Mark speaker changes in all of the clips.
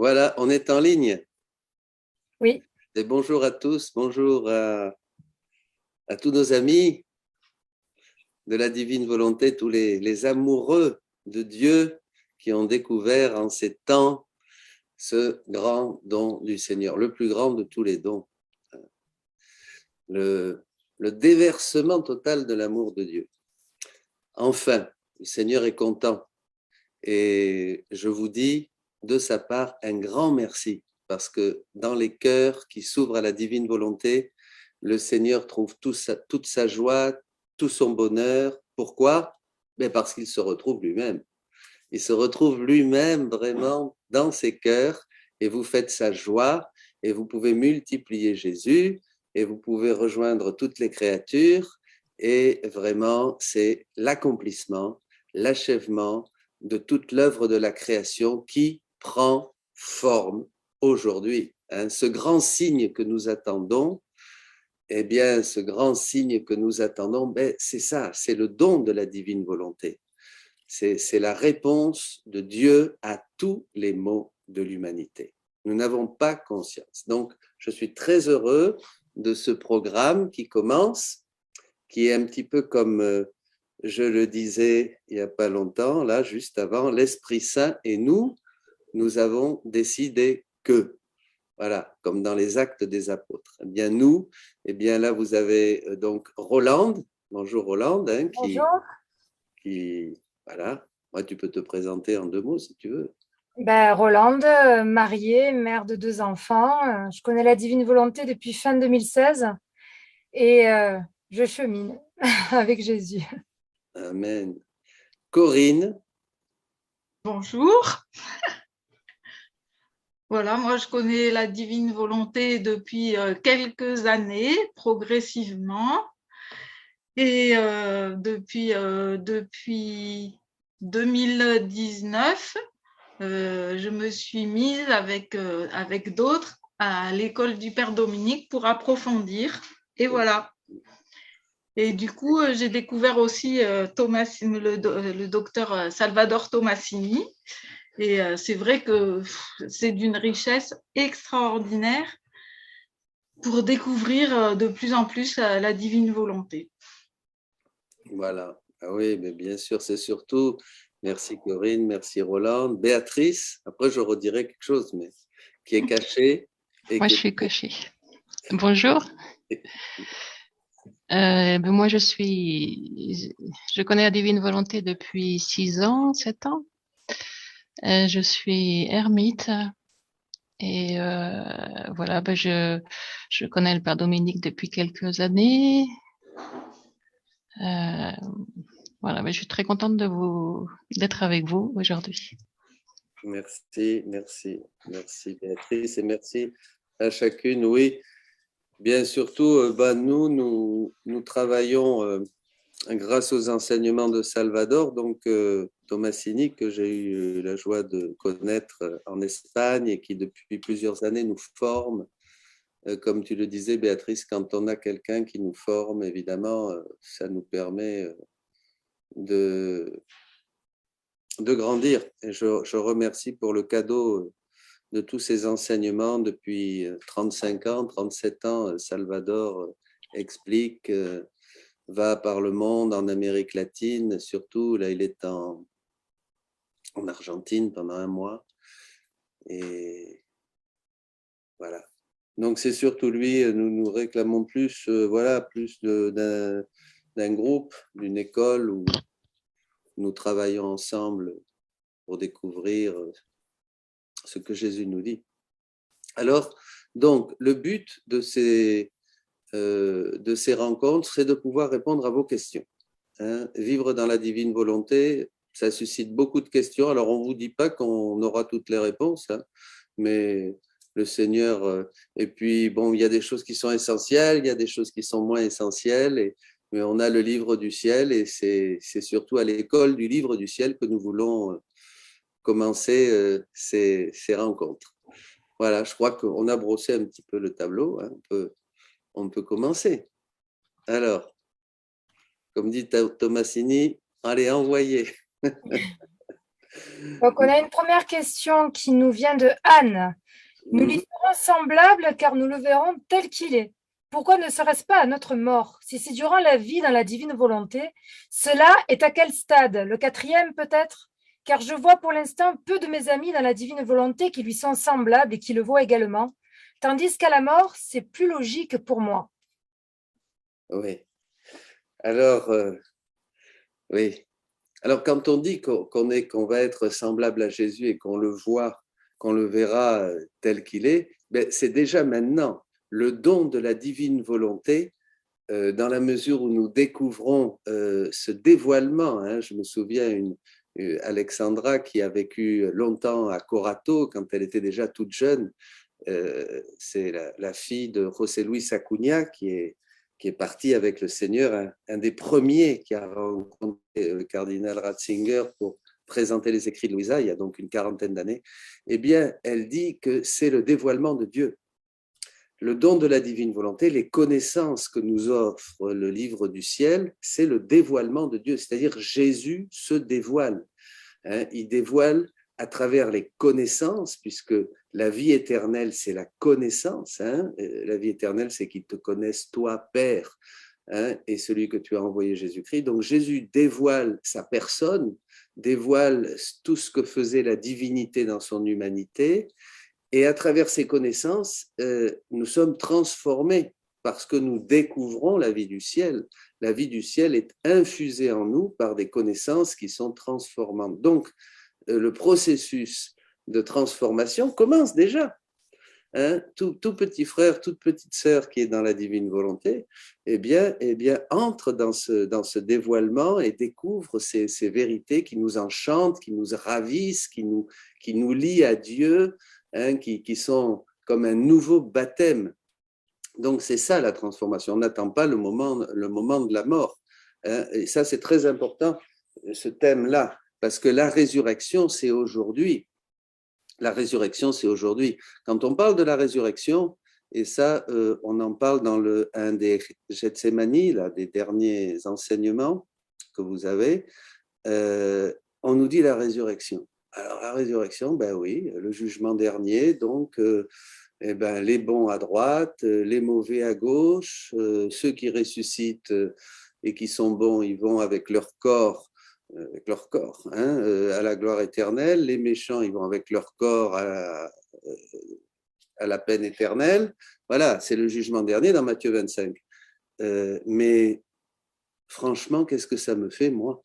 Speaker 1: Voilà, on est en ligne.
Speaker 2: Oui.
Speaker 1: Et bonjour à tous, bonjour à tous nos amis de la divine volonté, tous les amoureux de Dieu qui ont découvert en ces temps ce grand don du Seigneur, le plus grand de tous les dons, le déversement total de l'amour de Dieu. Enfin, le Seigneur est content et je vous dis de sa part un grand merci parce que dans les cœurs qui s'ouvrent à la divine volonté, le Seigneur trouve toute sa joie, tout son bonheur. Pourquoi? Mais parce qu'il se retrouve lui-même. Il se retrouve lui-même vraiment dans ses cœurs et vous faites sa joie et vous pouvez multiplier Jésus et vous pouvez rejoindre toutes les créatures et vraiment c'est l'accomplissement, l'achèvement de toute l'œuvre de la création qui prend forme aujourd'hui. Ce grand signe que nous attendons, eh bien, ce grand signe que nous attendons, ben, c'est ça, c'est le don de la divine volonté. C'est la réponse de Dieu à tous les maux de l'humanité. Nous n'avons pas conscience. Donc, je suis très heureux de ce programme qui commence, qui est un petit peu comme je le disais il n'y a pas longtemps, là, juste avant, l'Esprit Saint et nous avons décidé que, voilà, comme dans les Actes des Apôtres. Eh bien, nous, eh bien là, vous avez donc Rolande. Bonjour Rolande, hein,
Speaker 2: Bonjour.
Speaker 1: voilà. Moi, tu peux te présenter en 2 mots si tu veux.
Speaker 2: Rolande, mariée, mère de 2 enfants. Je connais la divine volonté depuis fin 2016 et je chemine avec Jésus.
Speaker 1: Amen. Corinne.
Speaker 3: Bonjour. Voilà, moi je connais la divine volonté depuis quelques années, progressivement. Et depuis 2019, je me suis mise avec d'autres à l'école du Père Dominique pour approfondir. Et voilà. Et du coup, j'ai découvert aussi le docteur Salvador Tomasini. Et c'est vrai que c'est d'une richesse extraordinaire pour découvrir de plus en plus la divine volonté.
Speaker 1: Voilà. Ah oui, mais bien sûr, c'est surtout, merci Corinne, merci Roland. Béatrice, après je redirai quelque chose, mais qui est caché. Et
Speaker 4: Moi,
Speaker 1: que...
Speaker 4: je suis cachée. Bonjour. Moi, je connais la divine volonté depuis 6 ans, 7 ans. Je suis ermite et voilà, je connais le Père Dominique depuis quelques années. Voilà, je suis très contente d'être avec vous aujourd'hui.
Speaker 1: Merci Béatrice et merci à chacune. Oui, bien surtout, nous travaillons grâce aux enseignements de Salvador, donc Tomasini, que j'ai eu la joie de connaître en Espagne et qui depuis plusieurs années nous forme. Comme tu le disais, Béatrice, quand on a quelqu'un qui nous forme, évidemment, ça nous permet de grandir. Et je remercie pour le cadeau de tous ces enseignements depuis 35 ans, 37 ans. Salvador explique, va par le monde, en Amérique latine, surtout. Là, il est en Argentine pendant 1 mois. Et voilà. Donc, c'est surtout lui, nous réclamons plus, voilà, plus d'un groupe, d'une école où nous travaillons ensemble pour découvrir ce que Jésus nous dit. Alors, donc, le but de ces rencontres, c'est de pouvoir répondre à vos questions. Vivre dans la divine volonté, ça suscite beaucoup de questions. Alors, on ne vous dit pas qu'on aura toutes les réponses, mais le Seigneur, et puis, bon, il y a des choses qui sont essentielles, il y a des choses qui sont moins essentielles, mais on a le livre du ciel et c'est surtout à l'école du livre du ciel que nous voulons commencer ces rencontres. Voilà, je crois qu'on a brossé un petit peu le tableau. On peut commencer. Alors, comme dit Tomasini, allez, envoyez.
Speaker 2: Donc, on a une première question qui nous vient de Anne. Nous lui serons semblables car nous le verrons tel qu'il est. Pourquoi ne serait-ce pas à notre mort? Si c'est durant la vie dans la divine volonté, cela est à quel stade? Le 4e peut-être? Car je vois pour l'instant peu de mes amis dans la divine volonté qui lui sont semblables et qui le voient également, tandis qu'à la mort, c'est plus logique pour moi.
Speaker 1: Oui. Alors, oui. Alors, quand on dit qu'on va être semblable à Jésus et qu'on le voit, qu'on le verra tel qu'il est, ben, c'est déjà maintenant le don de la divine volonté, dans la mesure où nous découvrons ce dévoilement. Hein. Je me souviens Alexandra qui a vécu longtemps à Corato quand elle était déjà toute jeune. C'est la fille de José Luis Acuña qui est parti avec le Seigneur, un des premiers qui a rencontré le cardinal Ratzinger pour présenter les écrits de Louisa, il y a donc une 40aine d'années. Eh bien, elle dit que c'est le dévoilement de Dieu. Le don de la divine volonté, les connaissances que nous offre le livre du ciel, c'est le dévoilement de Dieu, c'est-à-dire Jésus se dévoile. Hein, il dévoile à travers les connaissances, puisque la vie éternelle, c'est la connaissance. Hein, la vie éternelle, c'est qu'ils te connaissent, toi, Père, hein, et celui que tu as envoyé, Jésus-Christ. Donc Jésus dévoile sa personne, dévoile tout ce que faisait la divinité dans son humanité, et à travers ces connaissances, nous sommes transformés parce que nous découvrons la vie du ciel. La vie du ciel est infusée en nous par des connaissances qui sont transformantes. Donc, le processus de transformation commence déjà. Hein, tout petit frère, toute petite sœur qui est dans la divine volonté, eh bien entre dans ce dévoilement et découvre ces vérités qui nous enchantent, qui nous ravissent, qui nous lient à Dieu, hein, qui sont comme un nouveau baptême. Donc c'est ça la transformation. On n'attend pas le moment de la mort. Hein, et ça c'est très important, ce thème-là, parce que la résurrection c'est aujourd'hui. La résurrection, c'est aujourd'hui. Quand on parle de la résurrection, et ça, on en parle dans un des Gethsémani, là, des derniers enseignements que vous avez, on nous dit la résurrection. Alors, la résurrection, ben oui, le jugement dernier, donc, eh ben, les bons à droite, les mauvais à gauche, ceux qui ressuscitent et qui sont bons, ils vont avec leur corps, hein, à la gloire éternelle. Les méchants, ils vont avec leur corps à la peine éternelle. Voilà, c'est le jugement dernier dans Matthieu 25. Mais franchement, qu'est-ce que ça me fait, moi,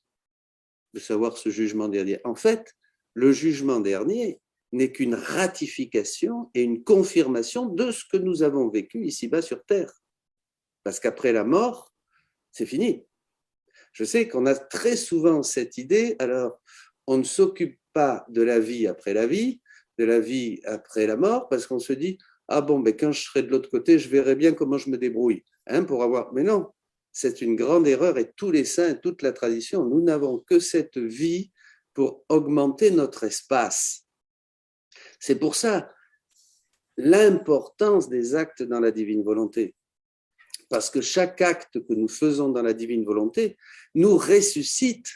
Speaker 1: de savoir ce jugement dernier? En fait, le jugement dernier n'est qu'une ratification et une confirmation de ce que nous avons vécu ici-bas sur Terre. Parce qu'après la mort, c'est fini. Je sais qu'on a très souvent cette idée, alors on ne s'occupe pas de la vie après la vie, de la vie après la mort, parce qu'on se dit, ah bon, ben quand je serai de l'autre côté, je verrai bien comment je me débrouille, hein, pour avoir... Mais non, c'est une grande erreur et tous les saints, toute la tradition, nous n'avons que cette vie pour augmenter notre espace. C'est pour ça l'importance des actes dans la divine volonté. Parce que chaque acte que nous faisons dans la divine volonté nous ressuscite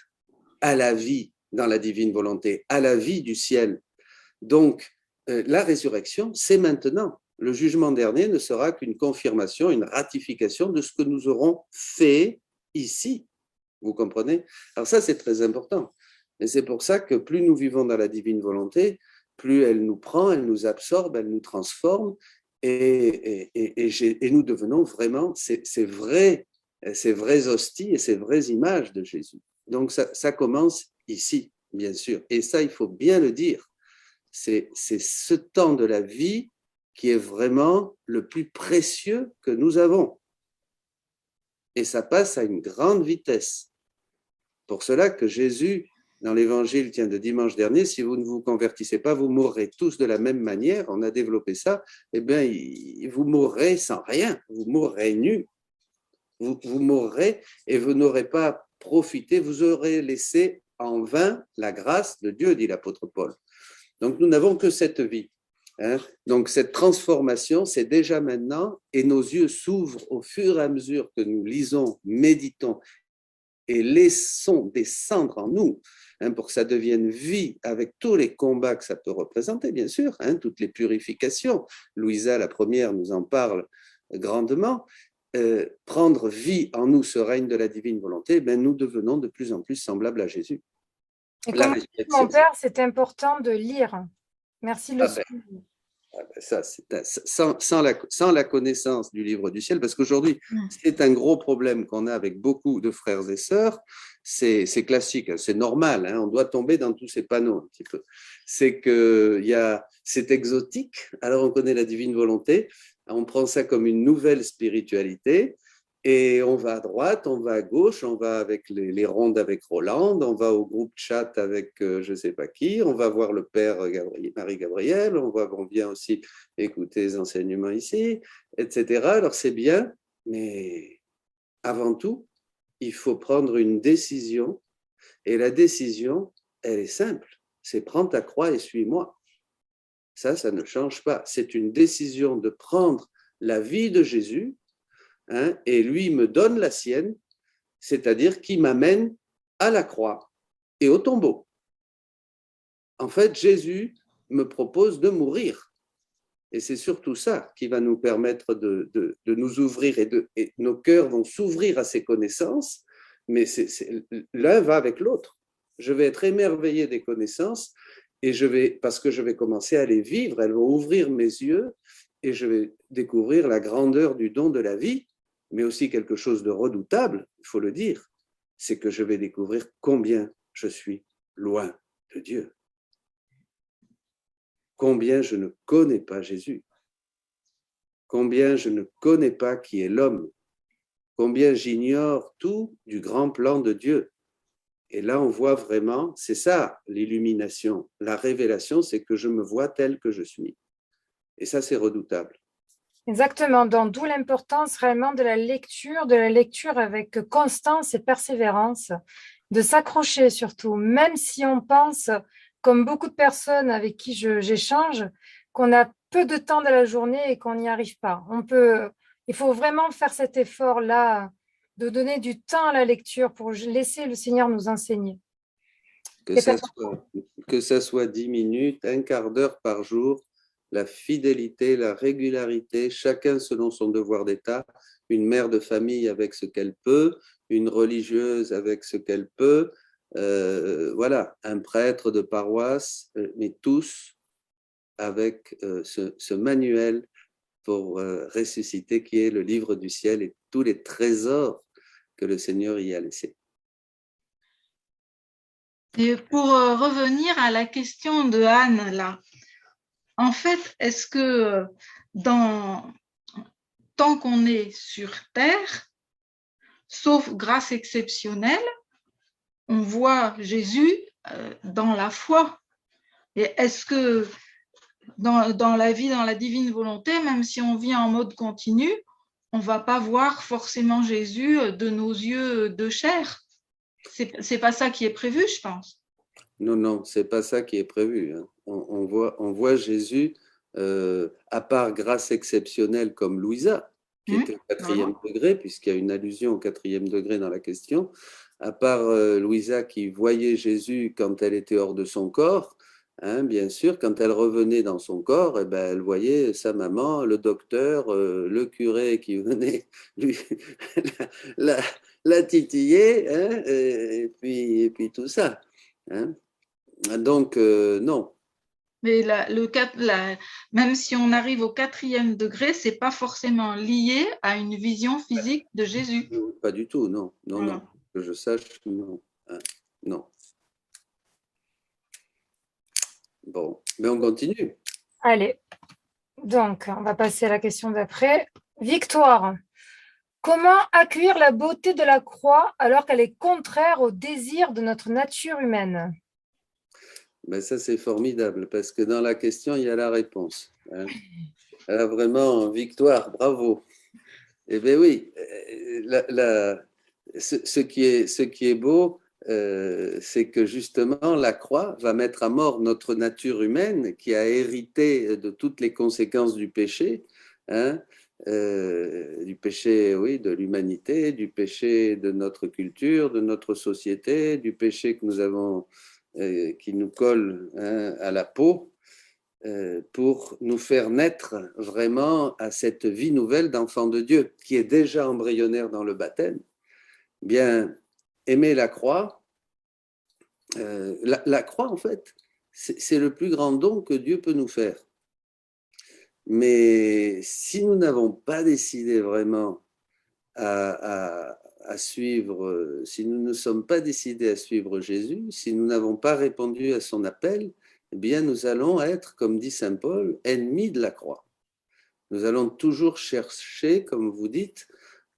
Speaker 1: à la vie dans la divine volonté, à la vie du ciel. Donc, la résurrection, c'est maintenant. Le jugement dernier ne sera qu'une confirmation, une ratification de ce que nous aurons fait ici. Vous comprenez? Alors ça, c'est très important. Et c'est pour ça que plus nous vivons dans la divine volonté, plus elle nous prend, elle nous absorbe, elle nous transforme, et nous devenons vraiment ces vraies hosties et ces vraies images de Jésus. Donc ça commence ici, bien sûr. Et ça, il faut bien le dire. C'est ce temps de la vie qui est vraiment le plus précieux que nous avons. Et ça passe à une grande vitesse. Pour cela que Jésus, dans l'évangile de dimanche dernier, si vous ne vous convertissez pas, vous mourrez tous de la même manière. On a développé ça. Eh bien, vous mourrez sans rien. Vous mourrez nus. Vous mourrez et vous n'aurez pas profité. Vous aurez laissé en vain la grâce de Dieu, dit l'apôtre Paul. Donc, nous n'avons que cette vie. Hein. Donc, cette transformation, c'est déjà maintenant et nos yeux s'ouvrent au fur et à mesure que nous lisons, méditons et laissons descendre en nous, pour que ça devienne vie, avec tous les combats que ça peut représenter, bien sûr, toutes les purifications. Louisa, la première, nous en parle grandement. Prendre vie en nous, ce règne de la divine volonté, nous devenons de plus en plus semblables à Jésus.
Speaker 2: Et comme dit mon père, c'est important de lire. Merci de le souligner.
Speaker 1: Ça, sans la connaissance du livre du ciel, parce qu'aujourd'hui, c'est un gros problème qu'on a avec beaucoup de frères et sœurs, c'est classique, c'est normal, on doit tomber dans tous ces panneaux un petit peu. C'est que c'est exotique, alors on connaît la divine volonté, on prend ça comme une nouvelle spiritualité, et on va à droite, on va à gauche, on va avec les rondes avec Roland, on va au groupe chat avec je ne sais pas qui, on va voir le père Marie-Gabriel, on vient aussi écouter les enseignements ici, etc. Alors c'est bien, mais avant tout, il faut prendre une décision, et la décision, elle est simple, c'est prends ta croix et suis-moi. Ça ne change pas. C'est une décision de prendre la vie de Jésus, et lui me donne la sienne, c'est-à-dire qui m'amène à la croix et au tombeau. En fait, Jésus me propose de mourir. Et c'est surtout ça qui va nous permettre de nous ouvrir, et nos cœurs vont s'ouvrir à ces connaissances, mais l'un va avec l'autre. Je vais être émerveillé des connaissances, et parce que je vais commencer à les vivre, elles vont ouvrir mes yeux, et je vais découvrir la grandeur du don de la vie, mais aussi quelque chose de redoutable, il faut le dire, c'est que je vais découvrir combien je suis loin de Dieu. Combien je ne connais pas Jésus. Combien je ne connais pas qui est l'homme. Combien j'ignore tout du grand plan de Dieu. Et là, on voit vraiment, c'est ça l'illumination. La révélation, c'est que je me vois tel que je suis. Et ça, c'est redoutable.
Speaker 2: Exactement, donc d'où l'importance réellement de la lecture avec constance et persévérance, de s'accrocher surtout, même si on pense, comme beaucoup de personnes avec qui j'échange, qu'on a peu de temps de la journée et qu'on n'y arrive pas. Il faut vraiment faire cet effort-là, de donner du temps à la lecture pour laisser le Seigneur nous enseigner.
Speaker 1: Que ça soit 10 minutes, un quart d'heure par jour, la fidélité, la régularité, chacun selon son devoir d'État, une mère de famille avec ce qu'elle peut, une religieuse avec ce qu'elle peut, voilà, un prêtre de paroisse, mais tous avec ce manuel pour ressusciter qui est le livre du ciel et tous les trésors que le Seigneur y a laissés.
Speaker 3: Et pour revenir à la question de Anne, là, en fait, est-ce que tant qu'on est sur Terre, sauf grâce exceptionnelle, on voit Jésus dans la foi? Et est-ce que dans la vie, dans la divine volonté, même si on vit en mode continu, on ne va pas voir forcément Jésus de nos yeux de chair? C'est pas ça qui est prévu, je pense.
Speaker 1: Non, c'est pas ça qui est prévu. On voit Jésus, à part grâce exceptionnelle comme Louisa, qui était au 4e degré, puisqu'il y a une allusion au 4e degré dans la question, à part Louisa qui voyait Jésus quand elle était hors de son corps, bien sûr, quand elle revenait dans son corps, elle voyait sa maman, le docteur, le curé qui venait lui la titiller, et puis tout ça. Donc, non.
Speaker 3: Mais même si on arrive au 4e degré, ce n'est pas forcément lié à une vision physique de Jésus.
Speaker 1: Pas du tout, non.
Speaker 3: Voilà.
Speaker 1: Non. Que je sache, non. Non. Bon, mais on continue.
Speaker 2: Allez, donc on va passer à la question d'après. Victoire, comment accueillir la beauté de la croix alors qu'elle est contraire au désir de notre nature humaine?
Speaker 1: Ben ça, c'est formidable parce que dans la question, il y a la réponse. Alors, vraiment, Victoire, bravo. Eh bien oui, ce qui est beau, c'est que justement, la croix va mettre à mort notre nature humaine qui a hérité de toutes les conséquences du péché, du péché, oui, de l'humanité, du péché de notre culture, de notre société, du péché que nous avons, qui nous colle hein, à la peau, pour nous faire naître vraiment à cette vie nouvelle d'enfant de Dieu, qui est déjà embryonnaire dans le baptême. Bien, aimer la croix, la croix, en fait, c'est le plus grand don que Dieu peut nous faire. Mais si nous n'avons pas décidé vraiment à suivre, si nous ne sommes pas décidés à suivre Jésus, si nous n'avons pas répondu à son appel, eh bien nous allons être, comme dit saint Paul, ennemis de la croix. Nous allons toujours chercher, comme vous dites,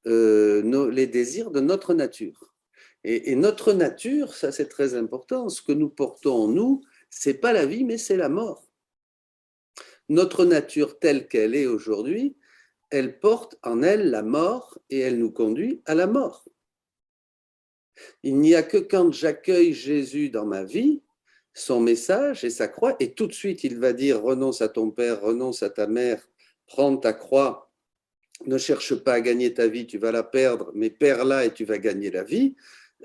Speaker 1: les désirs de notre nature. Et notre nature, ça c'est très important, ce que nous portons en nous, c'est pas la vie, mais c'est la mort. Notre nature telle qu'elle est aujourd'hui, elle porte en elle la mort et elle nous conduit à la mort. Il n'y a que quand j'accueille Jésus dans ma vie, son message et sa croix, et tout de suite il va dire renonce à ton père, renonce à ta mère, prends ta croix, ne cherche pas à gagner ta vie, tu vas la perdre, mais perds-la et tu vas gagner la vie.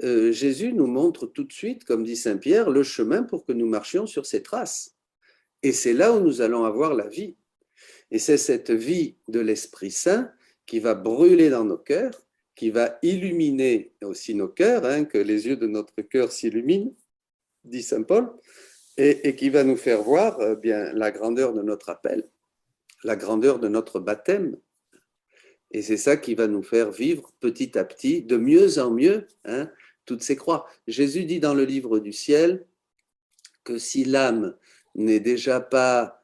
Speaker 1: Jésus nous montre tout de suite, comme dit saint Pierre, le chemin pour que nous marchions sur ses traces. Et c'est là où nous allons avoir la vie. Et c'est cette vie de l'Esprit Saint qui va brûler dans nos cœurs, qui va illuminer aussi nos cœurs, hein, que les yeux de notre cœur s'illuminent, dit saint Paul, et qui va nous faire voir bien la grandeur de notre appel, la grandeur de notre baptême. Et c'est ça qui va nous faire vivre petit à petit, de mieux en mieux, hein, toutes ces croix. Jésus dit dans le livre du ciel que si l'âme n'est déjà pas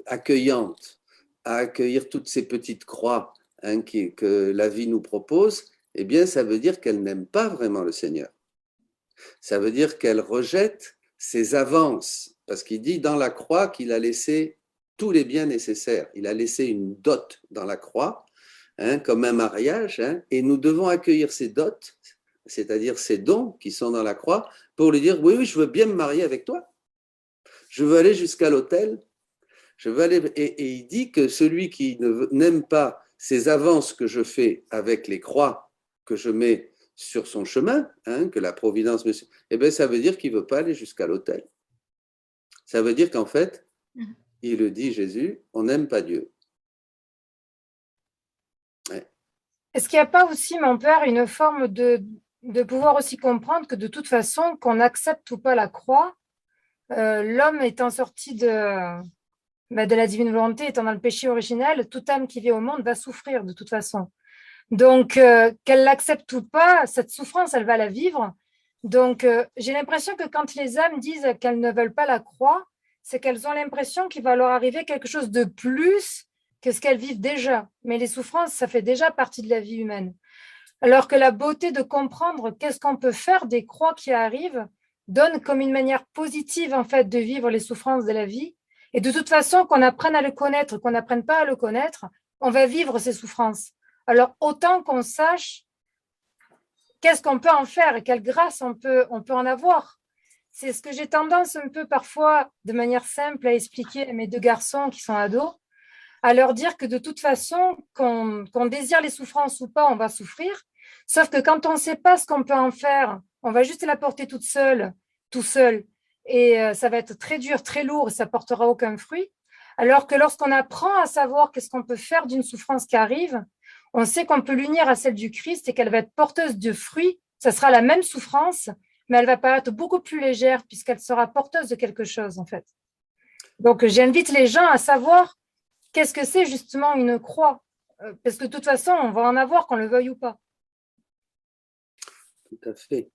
Speaker 1: accueillante à accueillir toutes ces petites croix hein, que la vie nous propose, eh bien, ça veut dire qu'elle n'aime pas vraiment le Seigneur. Ça veut dire qu'elle rejette ses avances, parce qu'il dit dans la croix qu'il a laissé tous les biens nécessaires. Il a laissé une dot dans la croix, hein, comme un mariage, hein, et nous devons accueillir ces dots, c'est-à-dire ces dons qui sont dans la croix, pour lui dire, oui, oui, je veux bien me marier avec toi. Je veux aller jusqu'à l'autel. Je veux aller, et il dit que celui qui n'aime pas ces avances que je fais avec les croix que je mets sur son chemin, hein, que la providence me... Eh bien, ça veut dire qu'il ne veut pas aller jusqu'à l'autel. Ça veut dire qu'en fait, il le dit Jésus, on n'aime pas Dieu. Ouais.
Speaker 2: Est-ce qu'il n'y a pas aussi, mon père, une forme de pouvoir aussi comprendre que de toute façon, qu'on n'accepte ou pas la croix, l'homme étant sorti de la divine volonté, étant dans le péché originel, toute âme qui vit au monde va souffrir de toute façon. Donc, qu'elle l'accepte ou pas, cette souffrance, elle va la vivre. Donc, j'ai l'impression que quand les âmes disent qu'elles ne veulent pas la croix, c'est qu'elles ont l'impression qu'il va leur arriver quelque chose de plus que ce qu'elles vivent déjà. Mais les souffrances, ça fait déjà partie de la vie humaine. Alors que la beauté de comprendre qu'est-ce qu'on peut faire des croix qui arrivent donne comme une manière positive, en fait, de vivre les souffrances de la vie. Et de toute façon, qu'on apprenne à le connaître, qu'on n'apprenne pas à le connaître, on va vivre ces souffrances. Alors, autant qu'on sache qu'est-ce qu'on peut en faire et quelle grâce on peut en avoir. C'est ce que j'ai tendance un peu parfois, de manière simple, à expliquer à mes deux garçons qui sont ados, à leur dire que de toute façon, qu'on désire les souffrances ou pas, on va souffrir. Sauf que quand on ne sait pas ce qu'on peut en faire, on va juste la porter toute seule, tout seul. Et ça va être très dur, très lourd, et ça ne portera aucun fruit. Alors que lorsqu'on apprend à savoir qu'est-ce qu'on peut faire d'une souffrance qui arrive, on sait qu'on peut l'unir à celle du Christ et qu'elle va être porteuse de fruits. Ça sera la même souffrance, mais elle va paraître beaucoup plus légère puisqu'elle sera porteuse de quelque chose, en fait. Donc, j'invite les gens à savoir qu'est-ce que c'est justement une croix, parce que de toute façon, on va en avoir qu'on le veuille ou pas.
Speaker 1: Tout à fait.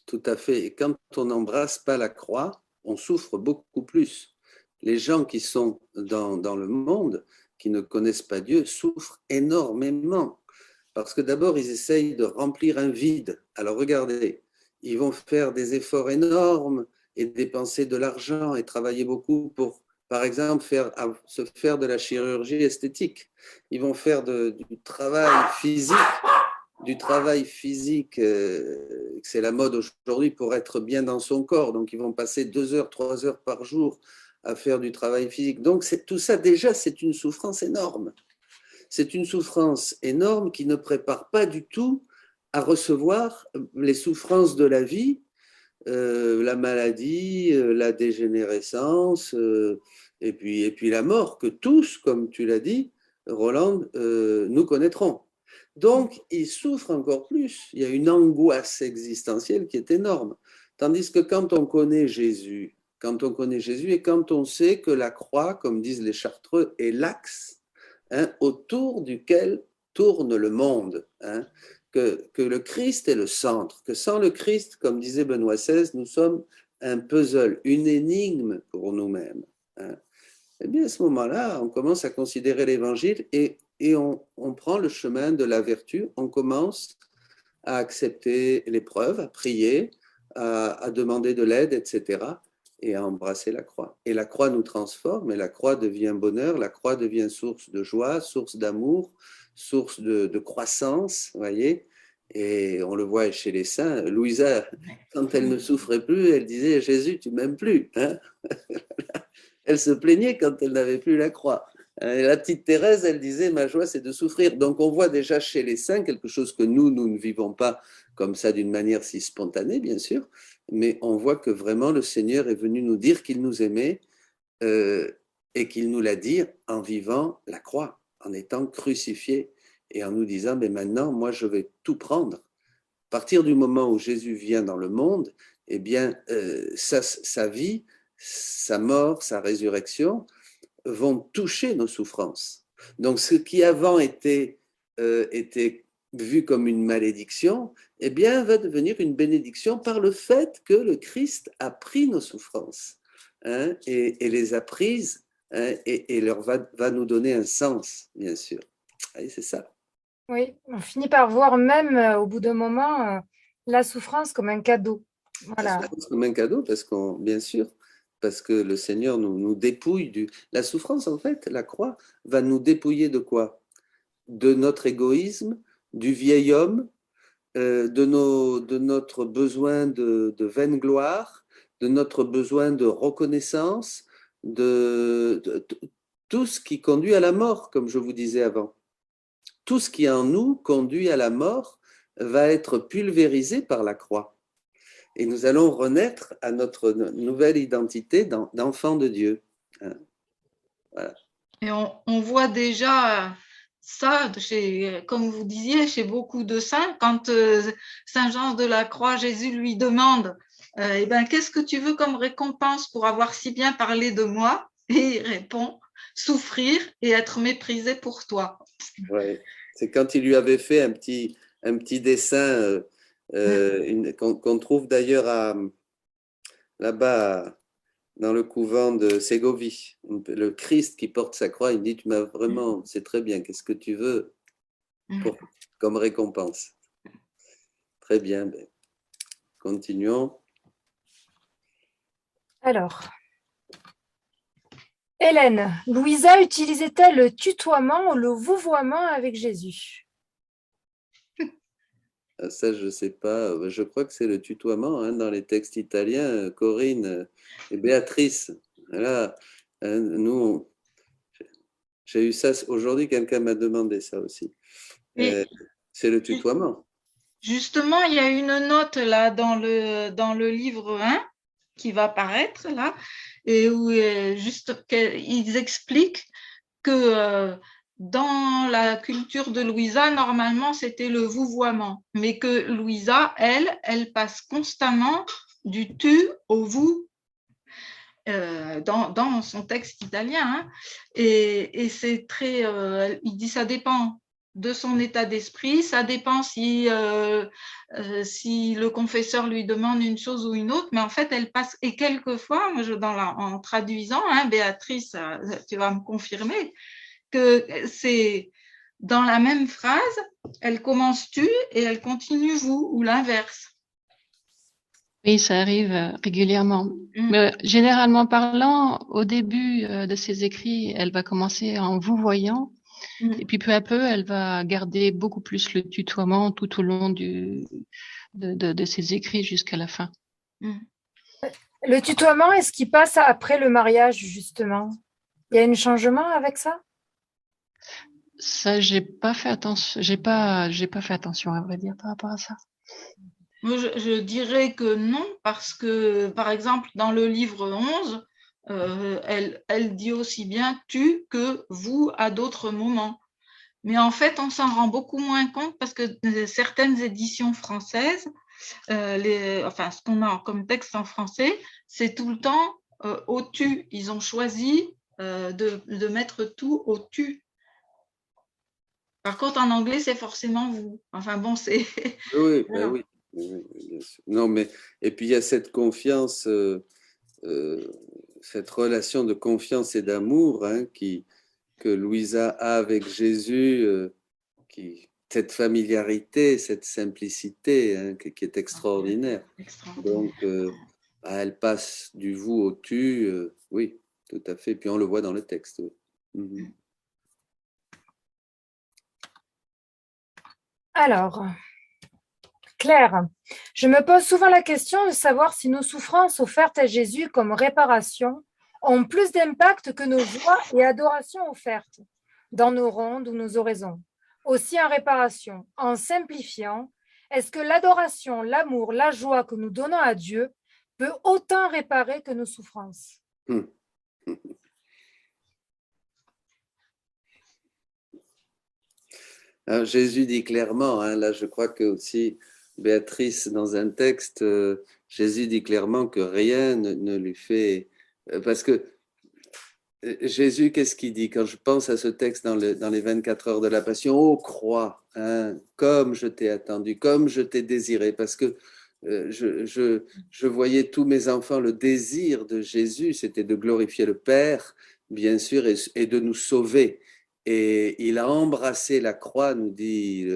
Speaker 1: Tout à fait. Et quand on n'embrasse pas la croix, on souffre beaucoup plus. Les gens qui sont dans le monde, qui ne connaissent pas Dieu, souffrent énormément. Parce que d'abord, ils essayent de remplir un vide. Alors regardez, ils vont faire des efforts énormes et dépenser de l'argent et travailler beaucoup pour, par exemple, se faire de la chirurgie esthétique. Ils vont faire du travail physique, c'est la mode aujourd'hui pour être bien dans son corps. Donc, ils vont passer 2 heures, 3 heures par jour à faire du travail physique. Donc tout ça déjà, c'est une souffrance énorme. C'est une souffrance énorme qui ne prépare pas du tout à recevoir les souffrances de la vie, la maladie, la dégénérescence, et puis la mort, que tous, comme tu l'as dit, Roland, nous connaîtrons. Donc, il souffre encore plus. Il y a une angoisse existentielle qui est énorme. Tandis que quand on connaît Jésus, et quand on sait que la croix, comme disent les Chartreux, est l'axe autour duquel tourne le monde, que le Christ est le centre, que sans le Christ, comme disait Benoît XVI, nous sommes un puzzle, une énigme pour nous-mêmes. Eh bien, à ce moment-là, on commence à considérer l'Évangile et on prend le chemin de la vertu, on commence à accepter l'épreuve, à prier, à demander de l'aide, etc., et à embrasser la croix. Et la croix nous transforme, et la croix devient bonheur, la croix devient source de joie, source d'amour, source de croissance, voyez. Et on le voit chez les saints. Louisa, quand elle ne souffrait plus, elle disait « Jésus, tu m'aimes plus ». Elle se plaignait quand elle n'avait plus la croix. Et la petite Thérèse, elle disait « Ma joie, c'est de souffrir ». Donc on voit déjà chez les saints quelque chose que nous ne vivons pas comme ça d'une manière si spontanée, bien sûr, mais on voit que vraiment le Seigneur est venu nous dire qu'il nous aimait et qu'il nous l'a dit en vivant la croix, en étant crucifié et en nous disant « Mais maintenant, moi, je vais tout prendre ». À partir du moment où Jésus vient dans le monde, eh bien, sa vie, sa mort, sa résurrection vont toucher nos souffrances. Donc, ce qui avant était vu comme une malédiction, eh bien, va devenir une bénédiction par le fait que le Christ a pris nos souffrances et les a prises et leur va nous donner un sens, bien sûr. Et c'est ça.
Speaker 2: Oui, on finit par voir même au bout d'un moment la souffrance comme un cadeau. Voilà.
Speaker 1: La souffrance comme un cadeau, bien sûr, parce que le Seigneur nous dépouille du... La souffrance, en fait, la croix, va nous dépouiller de quoi? De notre égoïsme, du vieil homme, de notre besoin de vaine gloire, de notre besoin de reconnaissance, de tout ce qui conduit à la mort, comme je vous disais avant. Tout ce qui en nous conduit à la mort va être pulvérisé par la croix. Et nous allons renaître à notre nouvelle identité d'enfant de Dieu. Voilà.
Speaker 3: Et on voit déjà ça, comme vous disiez, chez beaucoup de saints, quand Saint Jean de la Croix, Jésus lui demande eh ben, qu'est-ce que tu veux comme récompense pour avoir si bien parlé de moi? Et il répond souffrir et être méprisé pour toi.
Speaker 1: Ouais. C'est quand il lui avait fait un petit dessin qu'on trouve d'ailleurs là-bas dans le couvent de Ségovie. Le Christ qui porte sa croix, il dit, tu m'as vraiment, c'est très bien, qu'est-ce que tu veux comme récompense? Très bien, ben, continuons.
Speaker 2: Alors, Hélène, Louisa utilisait-elle le tutoiement ou le vouvoiement avec Jésus?
Speaker 1: Ça, je ne sais pas. Je crois que c'est le tutoiement dans les textes italiens. Corinne et Béatrice. Voilà. Nous, j'ai eu ça aujourd'hui. Quelqu'un m'a demandé ça aussi. C'est le tutoiement.
Speaker 3: Justement, il y a une note là dans le livre 1 qui va paraître là, et où ils expliquent que dans la culture de Louisa, normalement, c'était le vouvoiement, mais que Louisa, elle passe constamment du tu au vous dans son texte italien. Et c'est très... il dit ça dépend de son état d'esprit, ça dépend si le confesseur lui demande une chose ou une autre, mais en fait, elle passe... Et quelquefois, en traduisant, Béatrice, tu vas me confirmer, que c'est dans la même phrase, elle commence tu et elle continue vous, ou l'inverse.
Speaker 4: Oui, ça arrive régulièrement. Mais généralement parlant, au début de ses écrits, elle va commencer en vous voyant, et puis peu à peu, elle va garder beaucoup plus le tutoiement tout au long de ses écrits jusqu'à la fin.
Speaker 2: Le tutoiement, est-ce qu'il passe après le mariage, justement? Il y a un changement avec ça?
Speaker 4: Ça, j'ai pas fait attention, à vrai dire, par rapport à ça.
Speaker 3: Moi, je dirais que non, parce que, par exemple, dans le livre 11, elle dit aussi bien tu que vous à d'autres moments. Mais en fait, on s'en rend beaucoup moins compte parce que certaines éditions françaises, enfin, ce qu'on a comme texte en français, c'est tout le temps au tu. Ils ont choisi de mettre tout au tu. Par contre, en anglais, c'est forcément vous. Enfin bon, c'est.
Speaker 1: Oui, ben
Speaker 3: Voilà.
Speaker 1: oui, oui, oui, bien sûr. Non, mais et puis il y a cette confiance, euh, cette relation de confiance et d'amour hein, que Louisa a avec Jésus, cette familiarité, cette simplicité hein, qui est extraordinaire.
Speaker 3: Extraordinaire.
Speaker 1: Donc, elle passe du vous au tu, oui, tout à fait. Puis on le voit dans le texte. Oui. Mhm.
Speaker 2: Alors, Claire, je me pose souvent la question de savoir si nos souffrances offertes à Jésus comme réparation ont plus d'impact que nos joies et adorations offertes dans nos rondes ou nos oraisons. Aussi en réparation, en simplifiant, est-ce que l'adoration, l'amour, la joie que nous donnons à Dieu peut autant réparer que nos souffrances?
Speaker 1: Mhm. Alors, Jésus dit clairement, hein, là je crois que aussi Béatrice dans un texte, Jésus dit clairement que rien ne lui fait, parce que Jésus, qu'est-ce qu'il dit quand je pense à ce texte dans les 24 heures de la Passion? Ô croix, hein, comme je t'ai attendu, comme je t'ai désiré, parce que je voyais tous mes enfants, le désir de Jésus, c'était de glorifier le Père, bien sûr, et de nous sauver. Et il a embrassé la croix, nous dit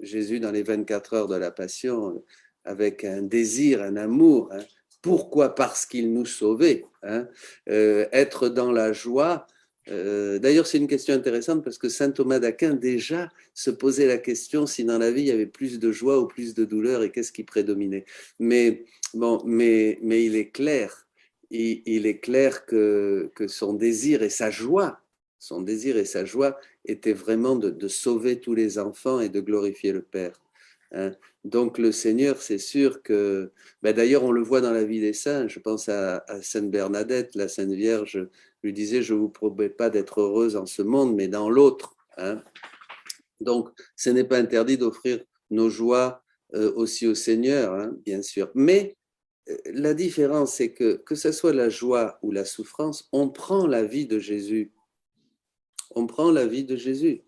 Speaker 1: Jésus dans les 24 heures de la Passion, avec un désir, un amour. Hein. Pourquoi? Parce qu'il nous sauvait. Hein. Être dans la joie. D'ailleurs, c'est une question intéressante parce que saint Thomas d'Aquin déjà se posait la question si dans la vie il y avait plus de joie ou plus de douleur et qu'est-ce qui prédominait. Mais bon, mais il est clair, il est clair que son désir et sa joie étaient vraiment de sauver tous les enfants et de glorifier le Père. Hein. Donc le Seigneur, c'est sûr que, ben d'ailleurs on le voit dans la vie des saints, je pense à Sainte Bernadette, la Sainte Vierge lui disait, je ne vous promets pas d'être heureuse en ce monde, mais dans l'autre. Hein. Donc ce n'est pas interdit d'offrir nos joies aussi au Seigneur, hein, bien sûr. Mais la différence, c'est que ce soit la joie ou la souffrance, on prend la vie de Jésus. On prend la vie de Jésus.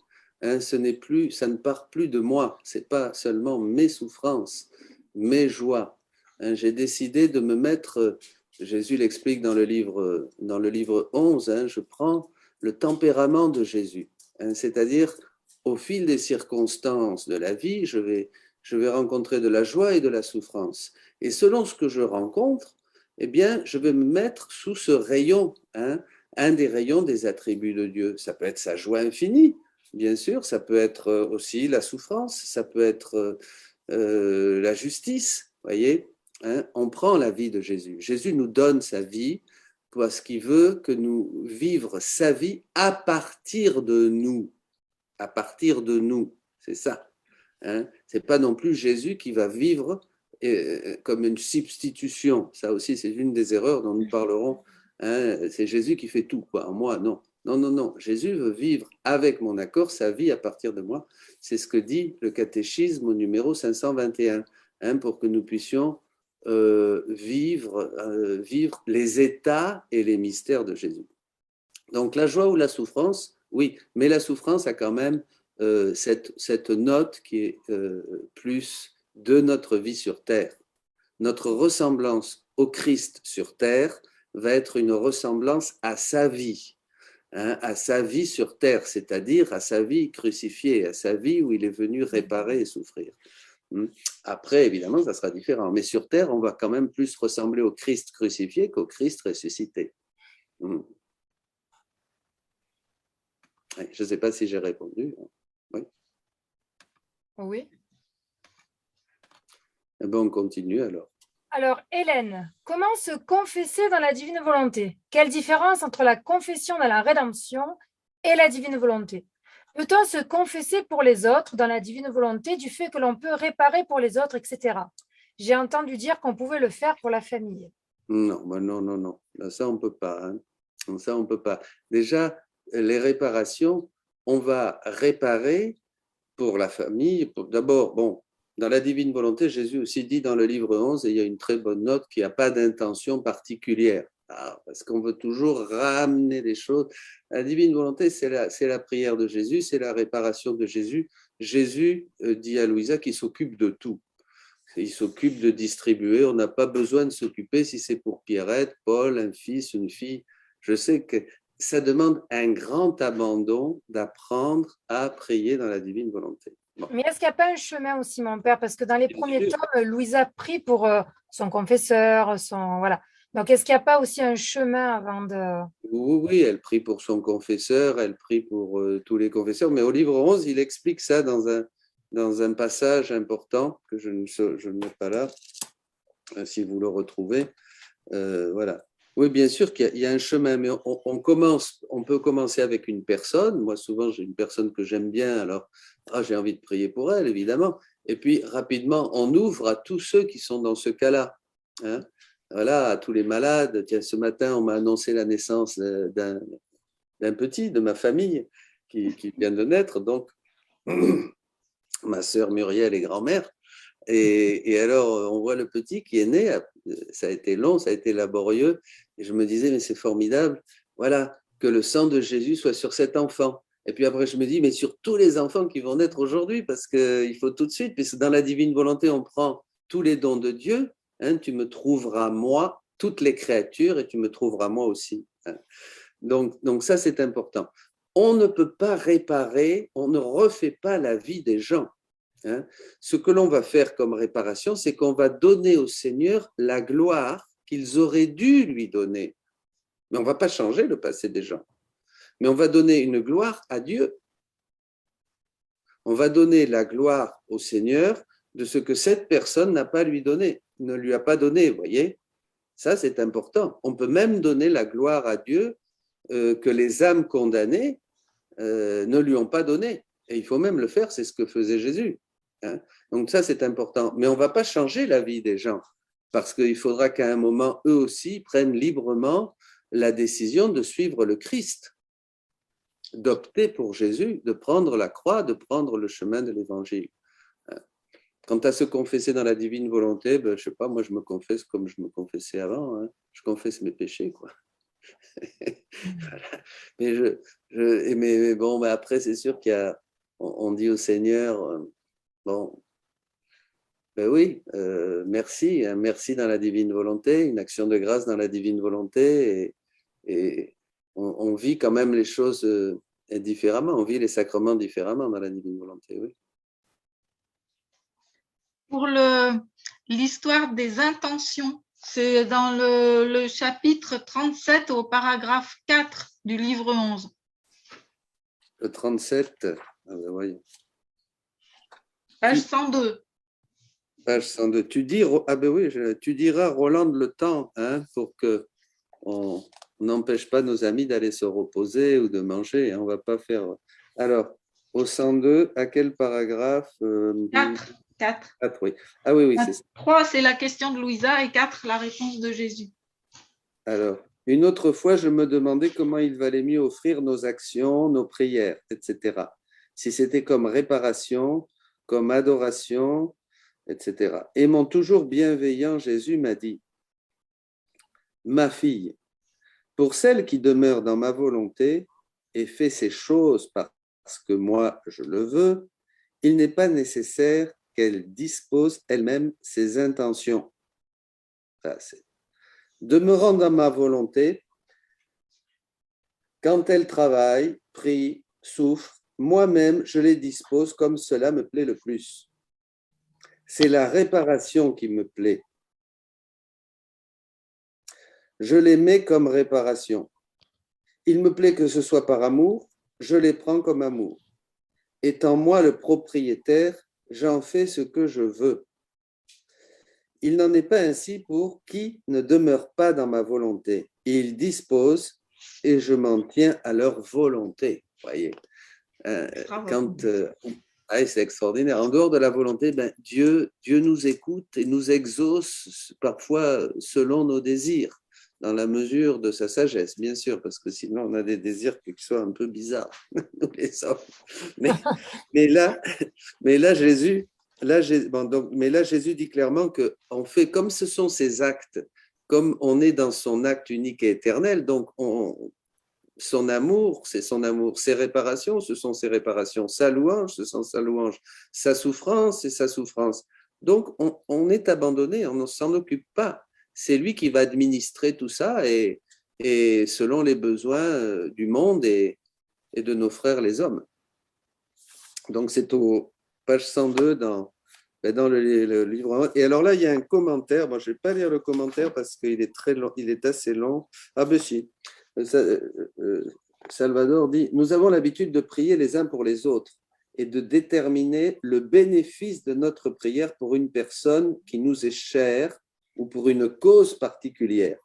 Speaker 1: Hein, ça ne part plus de moi. C'est pas seulement mes souffrances, mes joies. Hein, j'ai décidé de me mettre. Jésus l'explique dans le livre 11. Hein, je prends le tempérament de Jésus. Hein, c'est-à-dire, au fil des circonstances de la vie, je vais rencontrer de la joie et de la souffrance. Et selon ce que je rencontre, eh bien, je vais me mettre sous ce rayon. Hein, un des rayons des attributs de Dieu. Ça peut être sa joie infinie, bien sûr, ça peut être aussi la souffrance, ça peut être la justice, voyez. Hein, on prend la vie de Jésus. Jésus nous donne sa vie parce qu'il veut que nous vivions sa vie à partir de nous. À partir de nous, c'est ça. Hein. C'est pas non plus Jésus qui va vivre comme une substitution. Ça aussi, c'est une des erreurs dont nous parlerons. Hein. C'est Jésus qui fait tout, quoi. En moi, non. Non, non, non. Jésus veut vivre avec mon accord sa vie à partir de moi. C'est ce que dit le catéchisme au numéro 521, hein, pour que nous puissions vivre les états et les mystères de Jésus. Donc la joie ou la souffrance, oui, mais la souffrance a quand même cette note qui est plus de notre vie sur terre. Notre ressemblance au Christ sur terre va être une ressemblance à sa vie, hein, à sa vie sur terre, c'est-à-dire à sa vie crucifiée, à sa vie où il est venu réparer et souffrir. Après, évidemment, ça sera différent, mais sur terre, on va quand même plus ressembler au Christ crucifié qu'au Christ ressuscité. Je ne sais pas si j'ai répondu. Oui.
Speaker 2: Oui.
Speaker 1: Eh ben, on continue alors.
Speaker 2: Alors, Hélène, comment se confesser dans la divine volonté? Quelle différence entre la confession dans la rédemption et la divine volonté? Peut-on se confesser pour les autres dans la divine volonté du fait que l'on peut réparer pour les autres, etc. J'ai entendu dire qu'on pouvait le faire pour la famille.
Speaker 1: Non, non, non, non. Là, ça, on ne peut pas. Hein. Ça, on peut pas. Déjà, les réparations, on va réparer pour la famille. D'abord, bon, dans la divine volonté, Jésus aussi dit dans le livre 11, et il y a une très bonne note, qu'il n'y a pas d'intention particulière. Parce qu'on veut toujours ramener les choses. La divine volonté, c'est la prière de Jésus, c'est la réparation de Jésus. Jésus dit à Louisa qu'il s'occupe de tout. Il s'occupe de distribuer. On n'a pas besoin de s'occuper si c'est pour Pierrette, Paul, un fils, une fille. Je sais que ça demande un grand abandon d'apprendre à prier dans la divine volonté. Bon.
Speaker 2: Mais est-ce qu'il n'y a pas un chemin aussi, mon père? Parce que dans les premiers tomes, Louisa prie pour son confesseur, voilà. Donc, est-ce qu'il n'y a pas aussi un chemin avant de…
Speaker 1: Oui, elle prie pour son confesseur, elle prie pour tous les confesseurs. Mais au livre 11, il explique ça dans un passage important que je ne mets pas là, si vous le retrouvez. Voilà. Oui, bien sûr qu'il y a un chemin, mais on peut commencer avec une personne. Moi, souvent, j'ai une personne que j'aime bien, alors j'ai envie de prier pour elle, évidemment. Et puis, rapidement, on ouvre à tous ceux qui sont dans ce cas-là. Hein. Voilà, à tous les malades. Tiens, ce matin, on m'a annoncé la naissance d'un petit de ma famille qui vient de naître. Donc, ma sœur Muriel est grand-mère. Et alors, on voit le petit qui est né, ça a été long, ça a été laborieux, et je me disais, mais c'est formidable, voilà, que le sang de Jésus soit sur cet enfant. Et puis après, je me dis, mais sur tous les enfants qui vont naître aujourd'hui, parce qu'il faut tout de suite, puisque dans la divine volonté, on prend tous les dons de Dieu, hein, tu me trouveras moi, toutes les créatures, et tu me trouveras moi aussi. Hein. Donc ça, c'est important. On ne peut pas réparer, on ne refait pas la vie des gens. Hein. Ce que l'on va faire comme réparation, c'est qu'on va donner au Seigneur la gloire qu'ils auraient dû lui donner. Mais on ne va pas changer le passé des gens. Mais on va donner une gloire à Dieu. On va donner la gloire au Seigneur de ce que cette personne n'a pas lui donné, ne lui a pas donné, vous voyez. Ça, c'est important. On peut même donner la gloire à Dieu que les âmes condamnées ne lui ont pas donné. Et il faut même le faire, c'est ce que faisait Jésus. Hein. Donc ça, c'est important. Mais on ne va pas changer la vie des gens, parce qu'il faudra qu'à un moment, eux aussi prennent librement la décision de suivre le Christ, d'opter pour Jésus, de prendre la croix, de prendre le chemin de l'Évangile. Quant à se confesser dans la divine volonté, je ne sais pas, moi je me confesse comme je me confessais avant. Hein. Je confesse mes péchés, quoi. Voilà. Mais bon, après, c'est sûr on dit au Seigneur, bon, ben oui, merci, hein, merci dans la divine volonté, une action de grâce dans la divine volonté, et on vit quand même les choses différemment, on vit les sacrements différemment dans la divine volonté, oui.
Speaker 3: Pour l'histoire des intentions, c'est dans le chapitre 37 au paragraphe 4 du livre 11.
Speaker 1: Le 37, ah ben voyons.
Speaker 3: Page 102.
Speaker 1: Page 102. Ah ben oui, tu diras, Rolande, le temps, hein, pour qu'on n'empêche pas nos amis d'aller se reposer ou de manger. Hein, on ne va pas faire. Alors, au 102, à quel paragraphe
Speaker 3: 4.
Speaker 1: 4, oui. Ah oui, c'est ça.
Speaker 3: 3, c'est la question de Louisa, et 4, la réponse de Jésus.
Speaker 1: Alors, une autre fois, je me demandais comment il valait mieux offrir nos actions, nos prières, etc. Si c'était comme réparation, comme adoration, etc. Et mon toujours bienveillant Jésus m'a dit, ma fille, pour celle qui demeure dans ma volonté et fait ces choses parce que moi je le veux, il n'est pas nécessaire qu'elle dispose elle-même ses intentions. Demeurant dans ma volonté, quand elle travaille, prie, souffre, moi-même je les dispose comme cela me plaît le plus. C'est la réparation qui me plaît. Je les mets comme réparation. Il me plaît que ce soit par amour, je les prends comme amour. Étant moi le propriétaire, j'en fais ce que je veux. il n'en est pas ainsi pour qui ne demeure pas dans ma volonté. Ils disposent et je m'en tiens à leur volonté. Voyez, c'est extraordinaire. En dehors de la volonté, Dieu nous écoute et nous exauce parfois selon nos désirs, dans la mesure de sa sagesse, bien sûr, parce que sinon on a des désirs qui sont un peu bizarres, nous les hommes. Mais là, Jésus dit clairement qu'on fait comme ce sont ses actes, comme on est dans son acte unique et éternel, donc son amour, c'est son amour, ses réparations, ce sont ses réparations, sa louange, ce sont sa louange, sa souffrance, c'est sa souffrance. Donc on est abandonné, on ne s'en occupe pas. C'est lui qui va administrer tout ça et selon les besoins du monde et de nos frères les hommes. Donc c'est au page 102 dans le livre. Et alors là, il y a un commentaire. Moi, je ne vais pas lire le commentaire parce qu'il est très long, il est assez long. Ah ben si. Salvador dit « Nous avons l'habitude de prier les uns pour les autres et de déterminer le bénéfice de notre prière pour une personne qui nous est chère ou pour une cause particulière.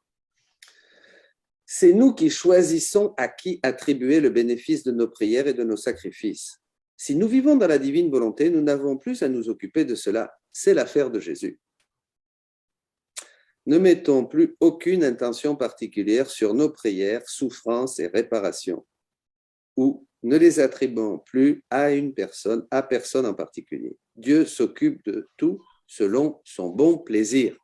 Speaker 1: C'est nous qui choisissons à qui attribuer le bénéfice de nos prières et de nos sacrifices. Si nous vivons dans la divine volonté, nous n'avons plus à nous occuper de cela. C'est l'affaire de Jésus. Ne mettons plus aucune intention particulière sur nos prières, souffrances et réparations, ou ne les attribuons plus à personne en particulier. Dieu s'occupe de tout selon son bon plaisir. »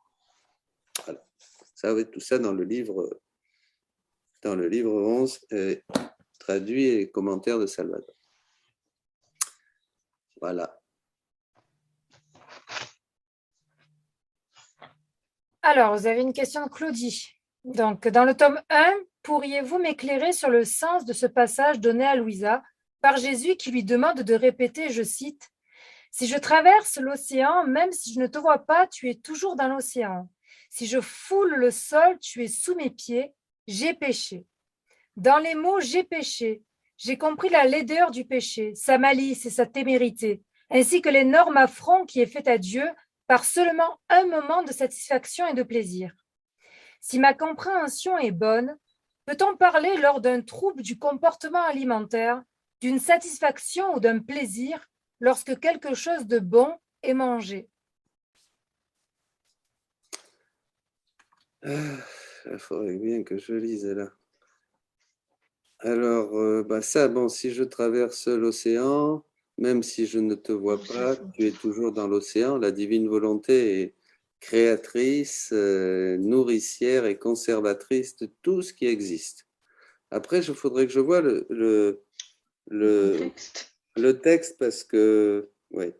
Speaker 1: Voilà. Ça va être tout ça dans le livre 11, traduit et commentaire de Salvador. Voilà.
Speaker 2: Alors, vous avez une question de Claudie. Donc, dans le tome 1, pourriez-vous m'éclairer sur le sens de ce passage donné à Louisa par Jésus qui lui demande de répéter, je cite, « Si je traverse l'océan, même si je ne te vois pas, tu es toujours dans l'océan. Si je foule le sol, tu es sous mes pieds, j'ai péché. » Dans les mots « j'ai péché », j'ai compris la laideur du péché, sa malice et sa témérité, ainsi que l'énorme affront qui est fait à Dieu par seulement un moment de satisfaction et de plaisir. Si ma compréhension est bonne, peut-on parler lors d'un trouble du comportement alimentaire, d'une satisfaction ou d'un plaisir lorsque quelque chose de bon est mangé?
Speaker 1: Il faudrait bien que je lise là. Alors, si je traverse l'océan, même si je ne te vois pas, tu es toujours dans l'océan. La divine volonté est créatrice, nourricière et conservatrice de tout ce qui existe. Après, il faudrait que je vois le texte parce que, oui,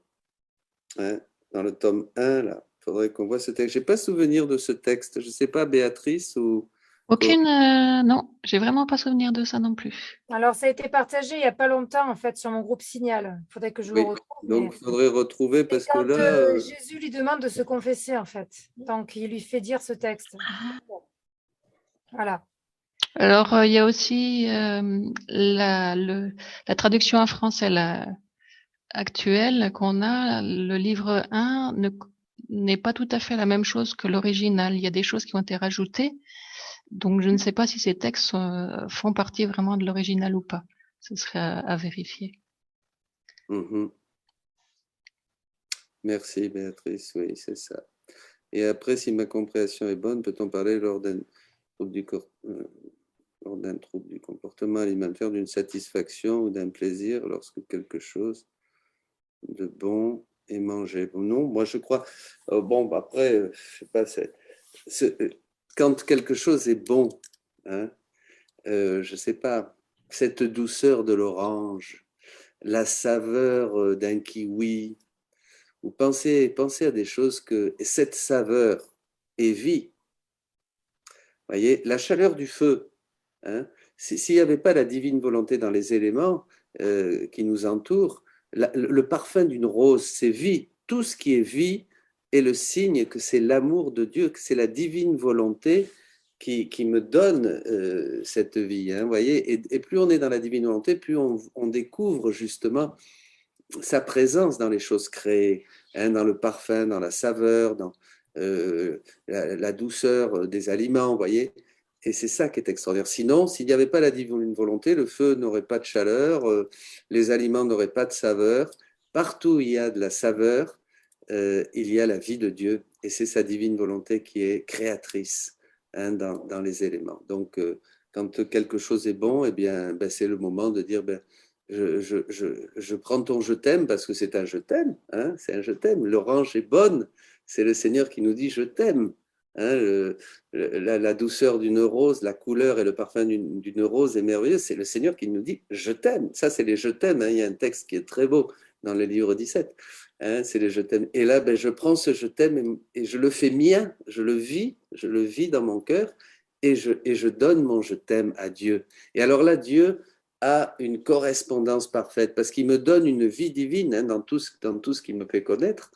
Speaker 1: hein, dans le tome 1, là, il faudrait qu'on voit ce texte. Je n'ai pas souvenir de ce texte. Je ne sais pas, Béatrice ou…
Speaker 4: Non, j'ai vraiment pas souvenir de ça non plus.
Speaker 2: Alors, ça a été partagé il n'y a pas longtemps, en fait, sur mon groupe Signal. Il faudrait que je le retrouve.
Speaker 1: Donc, il faudrait retrouver parce que
Speaker 2: là… Jésus lui demande de se confesser, en fait. Donc, il lui fait dire ce texte. Voilà.
Speaker 4: Alors, il y a aussi la traduction en français actuelle qu'on a. Le livre 1 n'est pas tout à fait la même chose que l'original. Il y a des choses qui ont été rajoutées. Donc, je ne sais pas si ces textes font partie vraiment de l'original ou pas. Ce serait à vérifier.
Speaker 1: Merci, Béatrice. Oui, c'est ça. Et après, si ma compréhension est bonne, peut-on parler lors d'un trouble du comportement alimentaire, d'une satisfaction ou d'un plaisir lorsque quelque chose de bon est mangé? Non, moi je crois… après, je sais pas, quand quelque chose est bon, hein, je sais pas, cette douceur de l'orange, la saveur d'un kiwi, ou pensez à des choses que cette saveur est vie. Voyez, la chaleur du feu, hein, s'il n'y avait pas la divine volonté dans les éléments qui nous entourent, le parfum d'une rose, c'est vie. Tout ce qui est vie est le signe que c'est l'amour de Dieu, que c'est la divine volonté qui me donne cette vie. Hein, voyez, et plus on est dans la divine volonté, plus on découvre justement sa présence dans les choses créées, hein, dans le parfum, dans la saveur, la douceur des aliments, vous voyez. Et c'est ça qui est extraordinaire. Sinon, s'il n'y avait pas la divine volonté, le feu n'aurait pas de chaleur, les aliments n'auraient pas de saveur. Partout où il y a de la saveur, il y a la vie de Dieu. Et c'est sa divine volonté qui est créatrice, hein, dans les éléments. Donc, quand quelque chose est bon, eh bien, ben, c'est le moment de dire, ben, je prends ton je t'aime parce que c'est un je t'aime, hein, c'est un je t'aime. L'orange est bonne, c'est le Seigneur qui nous dit je t'aime. Hein, la douceur d'une rose, la couleur et le parfum d'une rose est merveilleux. C'est le Seigneur qui nous dit je t'aime. Ça, c'est les je t'aime. Hein. Il y a un texte qui est très beau dans le livre 17. Hein, c'est les je t'aime. Et là, ben, je prends ce je t'aime et je le fais mien. Je le vis dans mon cœur et je donne mon je t'aime à Dieu. Et alors là, Dieu a une correspondance parfaite parce qu'il me donne une vie divine, hein, dans tout ce qu'il me fait connaître.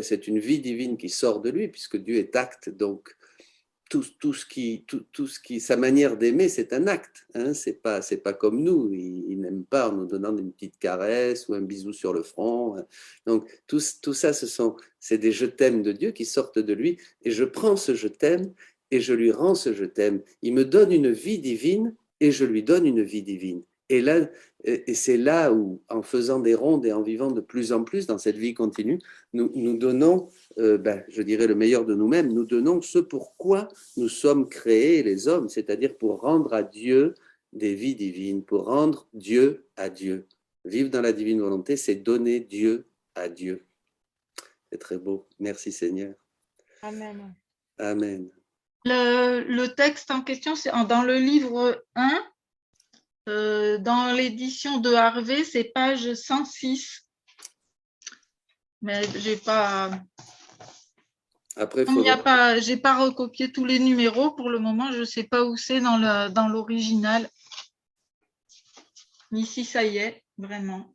Speaker 1: C'est une vie divine qui sort de lui, puisque Dieu est acte. Donc, tout ce qui, sa manière d'aimer, c'est un acte. Hein, c'est pas comme nous. Il n'aime pas en nous donnant une petite caresse ou un bisou sur le front. Hein. Donc, tout ça, c'est des je t'aime de Dieu qui sortent de lui. Et je prends ce je t'aime et je lui rends ce je t'aime. Il me donne une vie divine et je lui donne une vie divine. Et là, et c'est là où, en faisant des rondes et en vivant de plus en plus dans cette vie continue, nous donnons, je dirais, le meilleur de nous-mêmes. Nous donnons ce pourquoi nous sommes créés, les hommes, c'est-à-dire pour rendre à Dieu des vies divines, pour rendre Dieu à Dieu. Vivre dans la divine volonté, c'est donner Dieu à Dieu. C'est très beau. Merci Seigneur.
Speaker 2: Amen.
Speaker 1: Amen.
Speaker 3: Le texte en question, c'est dans le livre 1. Dans l'édition de Harvey, c'est page 106. Mais j'ai pas.
Speaker 1: Après,
Speaker 3: j'ai pas recopié tous les numéros pour le moment. Je sais pas où c'est dans l'original. Ici, ça y est, vraiment.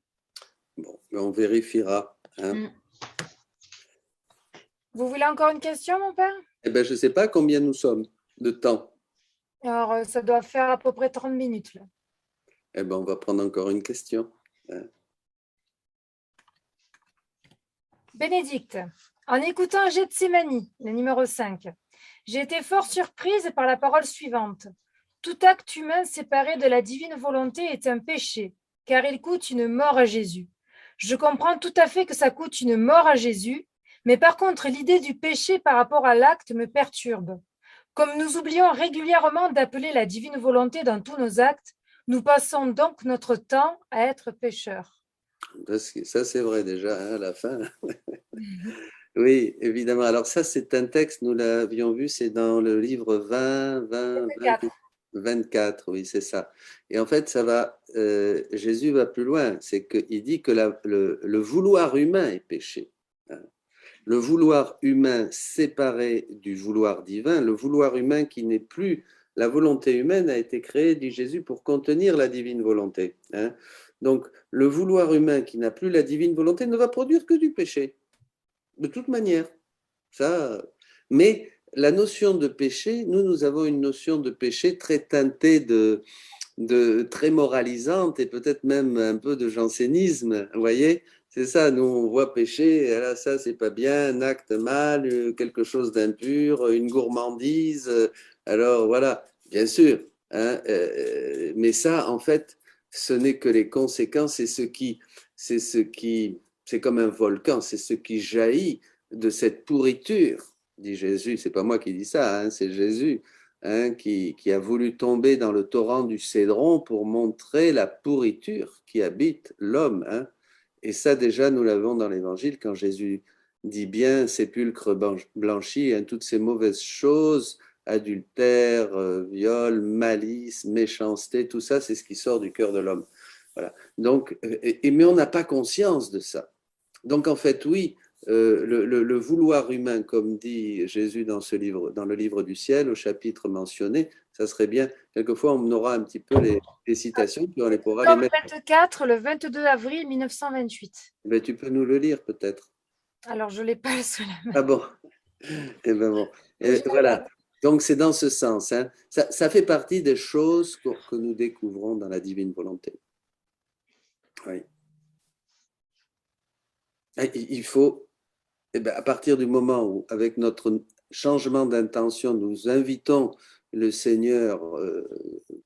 Speaker 1: Bon, mais on vérifiera. Hein.
Speaker 2: Vous voulez encore une question, mon père?
Speaker 1: Eh bien, je ne sais pas combien nous sommes de temps.
Speaker 2: Alors, ça doit faire à peu près 30 minutes. Là.
Speaker 1: Eh bien, on va prendre encore une question. Hein.
Speaker 2: Bénédicte, en écoutant Gethsémani, le numéro 5, j'ai été fort surprise par la parole suivante. Tout acte humain séparé de la divine volonté est un péché, car il coûte une mort à Jésus. Je comprends tout à fait que ça coûte une mort à Jésus, mais par contre, l'idée du péché par rapport à l'acte me perturbe. Comme nous oublions régulièrement d'appeler la divine volonté dans tous nos actes, nous passons donc notre temps à être pécheurs.
Speaker 1: Ça, c'est vrai déjà, hein, à la fin. Oui, évidemment. Alors ça, c'est un texte, nous l'avions vu, c'est dans le livre 24, oui, c'est ça. Et en fait, Jésus va plus loin, c'est qu'il dit que le vouloir humain est péché. Hein. Le vouloir humain séparé du vouloir divin, le vouloir humain qui n'est plus, la volonté humaine a été créée, dit Jésus, pour contenir la divine volonté. Hein. Donc, le vouloir humain qui n'a plus la divine volonté ne va produire que du péché, de toute manière. Ça, mais la notion de péché, nous avons une notion de péché très teintée très moralisante et peut-être même un peu de jansénisme, vous voyez. C'est ça, nous on voit péché, et là ça c'est pas bien, un acte mal, quelque chose d'impur, une gourmandise, alors voilà, bien sûr, hein, mais ça en fait, ce n'est que les conséquences, c'est comme un volcan, c'est ce qui jaillit de cette pourriture, dit Jésus, c'est pas moi qui dis ça, hein, c'est Jésus, hein, qui a voulu tomber dans le torrent du Cédron pour montrer la pourriture qui habite l'homme. Hein. Et ça, déjà, nous l'avons dans l'Évangile, quand Jésus dit bien sépulcre blanchi, hein, toutes ces mauvaises choses, adultère, viol, malice, méchanceté, tout ça, c'est ce qui sort du cœur de l'homme. Voilà. Donc, mais on n'a pas conscience de ça. Donc, en fait, oui, le vouloir humain, comme dit Jésus dans le livre du ciel, au chapitre mentionné, ça serait bien. Quelquefois, on aura un petit peu les citations, puis on les pourra les mettre.
Speaker 2: 24, le 22 avril 1928.
Speaker 1: Ben, tu peux nous le lire, peut-être.
Speaker 2: Alors, je ne l'ai pas sous la main.
Speaker 1: Ah bon. Eh ben bon. Voilà. Donc, c'est dans ce sens. Hein. Ça fait partie des choses que nous découvrons dans la divine volonté. Oui. Il faut eh bien, à partir du moment où, avec notre changement d'intention, nous invitons le Seigneur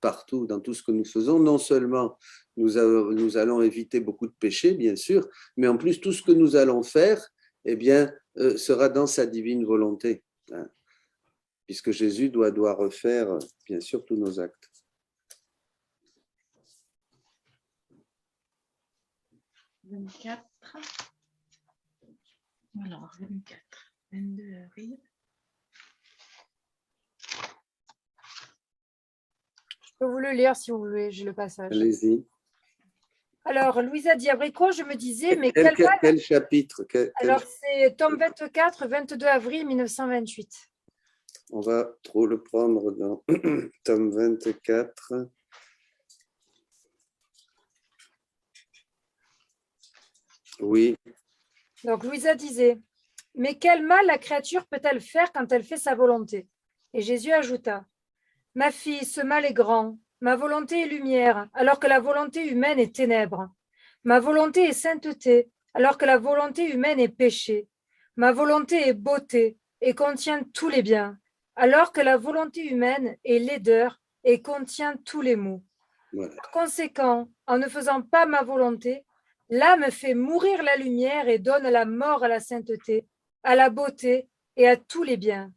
Speaker 1: partout, dans tout ce que nous faisons, non seulement nous allons éviter beaucoup de péchés, bien sûr, mais en plus, tout ce que nous allons faire, eh bien, sera dans sa divine volonté, hein, puisque Jésus doit refaire, bien sûr, tous nos actes.
Speaker 3: Alors, 24, 22 avril.
Speaker 2: Je peux vous le lire si vous voulez, j'ai le passage.
Speaker 1: Allez-y.
Speaker 2: Alors, Louisa Diabrico, je me disais, mais quel
Speaker 1: chapitre
Speaker 2: Alors, c'est tome 24, 22 avril 1928.
Speaker 1: On va trop le prendre dans tome 24. Oui.
Speaker 2: Donc, Louisa disait, mais quel mal la créature peut-elle faire quand elle fait sa volonté? Et Jésus ajouta, ma fille, ce mal est grand. Ma volonté est lumière, alors que la volonté humaine est ténèbres. Ma volonté est sainteté, alors que la volonté humaine est péché. Ma volonté est beauté et contient tous les biens, alors que la volonté humaine est laideur et contient tous les maux.
Speaker 1: Voilà.
Speaker 2: Par conséquent, en ne faisant pas ma volonté, l'âme fait mourir la lumière et donne la mort à la sainteté, à la beauté et à tous les biens.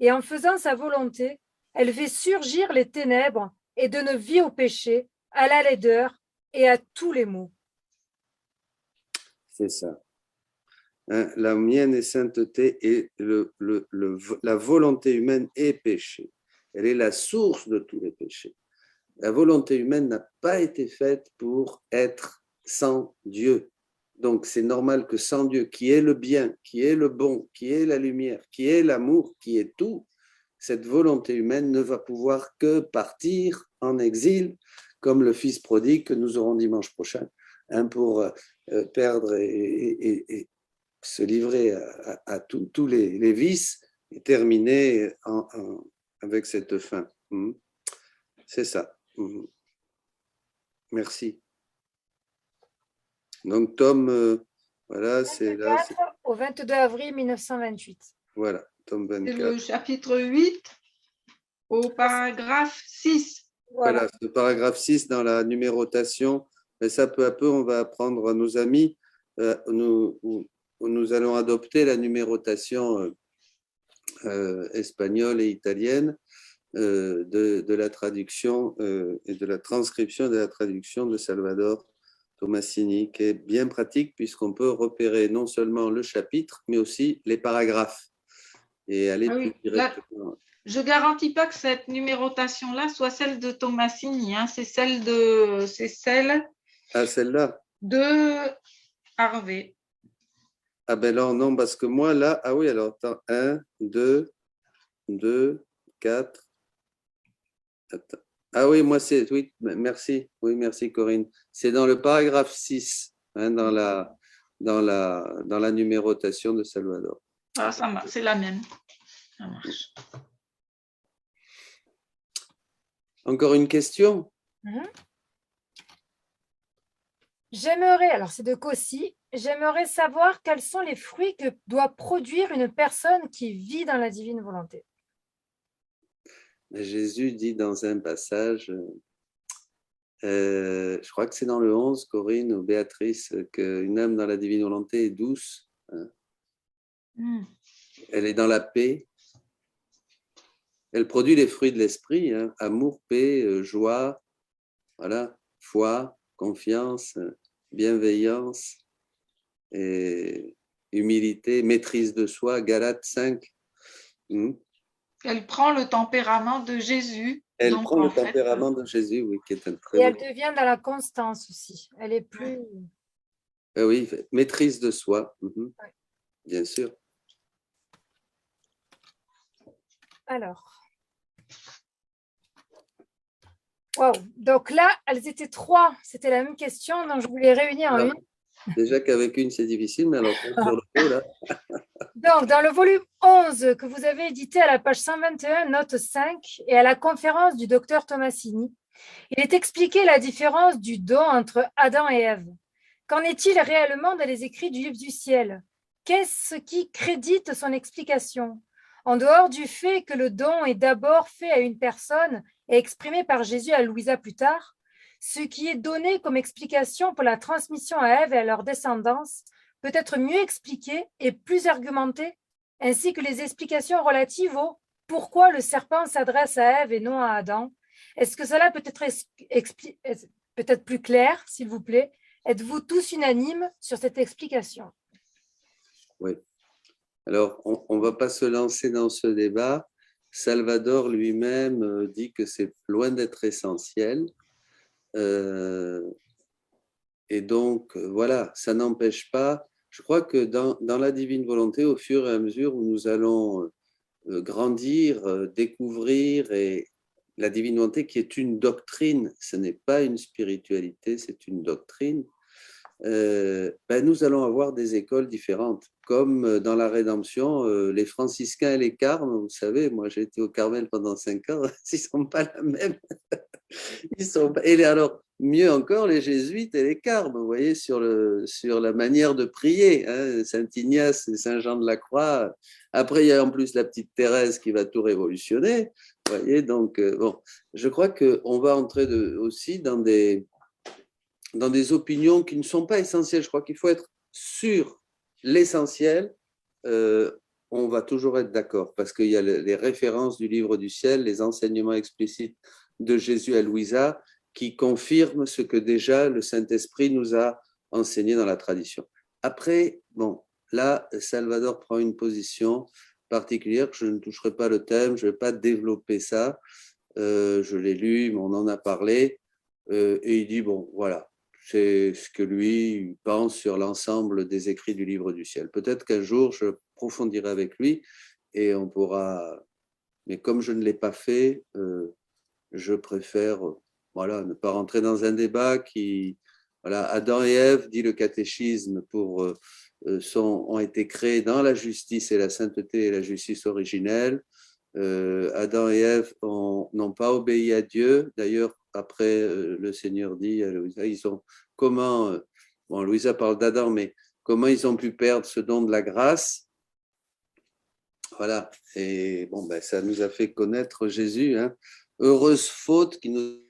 Speaker 2: Et en faisant sa volonté, elle fait surgir les ténèbres et donne vie au péché, à la laideur et à tous les maux.
Speaker 1: C'est ça. Hein, la mienne est sainteté et la volonté humaine est péché. Elle est la source de tous les péchés. La volonté humaine n'a pas été faite pour être sans Dieu. Donc c'est normal que sans Dieu, qui est le bien, qui est le bon, qui est la lumière, qui est l'amour, qui est tout, cette volonté humaine ne va pouvoir que partir en exil, comme le fils prodigue que nous aurons dimanche prochain, hein, pour perdre et se livrer à tous les vices et terminer avec cette fin. C'est ça. Merci. Donc, tome, voilà, c'est là.
Speaker 2: Au 22 avril 1928.
Speaker 1: Voilà, tome 24.
Speaker 3: C'est le chapitre 8, au paragraphe 6.
Speaker 1: Voilà, ce paragraphe 6 dans la numérotation. Et ça, peu à peu, on va apprendre à nos amis. Nous allons adopter la numérotation espagnole et italienne de la traduction et de la transcription de la traduction de Salvador Tomasini, qui est bien pratique puisqu'on peut repérer non seulement le chapitre, mais aussi les paragraphes et aller plus directement.
Speaker 3: Là, je ne garantis pas que cette numérotation-là soit celle de Tomasini, hein, c'est celle
Speaker 1: Ah, celle-là
Speaker 3: de Harvey.
Speaker 1: Ah ben alors non, parce que moi là, ah oui, alors attends, 1, 2, 4. Attends. Ah oui, moi c'est, oui, merci, oui, merci Corinne. C'est dans le paragraphe 6, hein, dans la numérotation de Salvador.
Speaker 3: Ah, ça marche, c'est la même. Ça marche.
Speaker 1: Encore une question?
Speaker 2: J'aimerais, alors c'est de Kossi, j'aimerais savoir quels sont les fruits que doit produire une personne qui vit dans la divine volonté.
Speaker 1: Jésus dit dans un passage, je crois que c'est dans le 11, Corinne ou Béatrice, qu'une âme dans la divine volonté est douce. Hein. Elle est dans la paix. Elle produit les fruits de l'esprit, hein, amour, paix, joie, voilà, foi, confiance, bienveillance, et humilité, maîtrise de soi, Galates 5.
Speaker 3: Elle prend le tempérament de Jésus.
Speaker 1: Elle prend le tempérament de Jésus, oui, qui est un très
Speaker 2: Et elle devient dans la constance aussi. Elle est plus...
Speaker 1: oui, maîtrise de soi, bien sûr.
Speaker 2: Alors... Wow. Donc là, elles étaient 3. C'était la même question, donc je voulais réunir en une.
Speaker 1: Déjà qu'avec une, c'est difficile, mais alors sur le coup, là.
Speaker 2: Donc, dans le volume 11 que vous avez édité à la page 121, note 5, et à la conférence du docteur Tomasini, il est expliqué la différence du don entre Adam et Ève. Qu'en est-il réellement dans les écrits du livre du ciel? qu'est-ce qui crédite son explication? En dehors du fait que le don est d'abord fait à une personne et exprimé par Jésus à Louisa plus tard, ce qui est donné comme explication pour la transmission à Ève et à leur descendance peut être mieux expliqué et plus argumenté, ainsi que les explications relatives au pourquoi le serpent s'adresse à Ève et non à Adam. Est-ce que cela peut être peut-être plus clair, s'il vous plaît? Êtes-vous tous unanimes sur cette explication?
Speaker 1: Oui. Alors, on ne va pas se lancer dans ce débat. Salvador lui-même dit que c'est loin d'être essentiel. Et donc, voilà, ça n'empêche pas. Je crois que dans la divine volonté, au fur et à mesure où nous allons grandir, découvrir, et la divine volonté qui est une doctrine, ce n'est pas une spiritualité, c'est une doctrine, nous allons avoir des écoles différentes. Comme dans la rédemption, les franciscains et les carmes, vous savez, moi j'ai été au Carmel pendant 5 ans, ils ne sont pas la même. Alors, mieux encore, les jésuites et les carmes, vous voyez, sur la manière de prier. Hein, Saint Ignace et Saint Jean de la Croix. Après, il y a en plus la petite Thérèse qui va tout révolutionner. Vous voyez, donc, bon, je crois qu'on va entrer aussi dans des opinions qui ne sont pas essentielles. Je crois qu'il faut être sur l'essentiel. On va toujours être d'accord parce qu'il y a les références du livre du ciel, les enseignements explicites de Jésus à Louisa qui confirment ce que déjà le Saint-Esprit nous a enseigné dans la tradition. Après, bon, là, Salvador prend une position particulière, je ne toucherai pas le thème, je ne vais pas développer ça, je l'ai lu, mais on en a parlé, et il dit, bon, voilà, c'est ce que lui pense sur l'ensemble des écrits du livre du ciel. Peut-être qu'un jour, je approfondirai avec lui et on pourra... Mais comme je ne l'ai pas fait, je préfère voilà, ne pas rentrer dans un débat qui... Voilà, Adam et Ève, dit le catéchisme, ont été créés dans la justice et la sainteté et la justice originelle. Adam et Ève n'ont pas obéi à Dieu. D'ailleurs, après, le Seigneur dit à Louisa, bon, Louisa parle d'Adam, mais comment ils ont pu perdre ce don de la grâce? Voilà, et bon, ça nous a fait connaître Jésus. Hein. Heureuse faute qui nous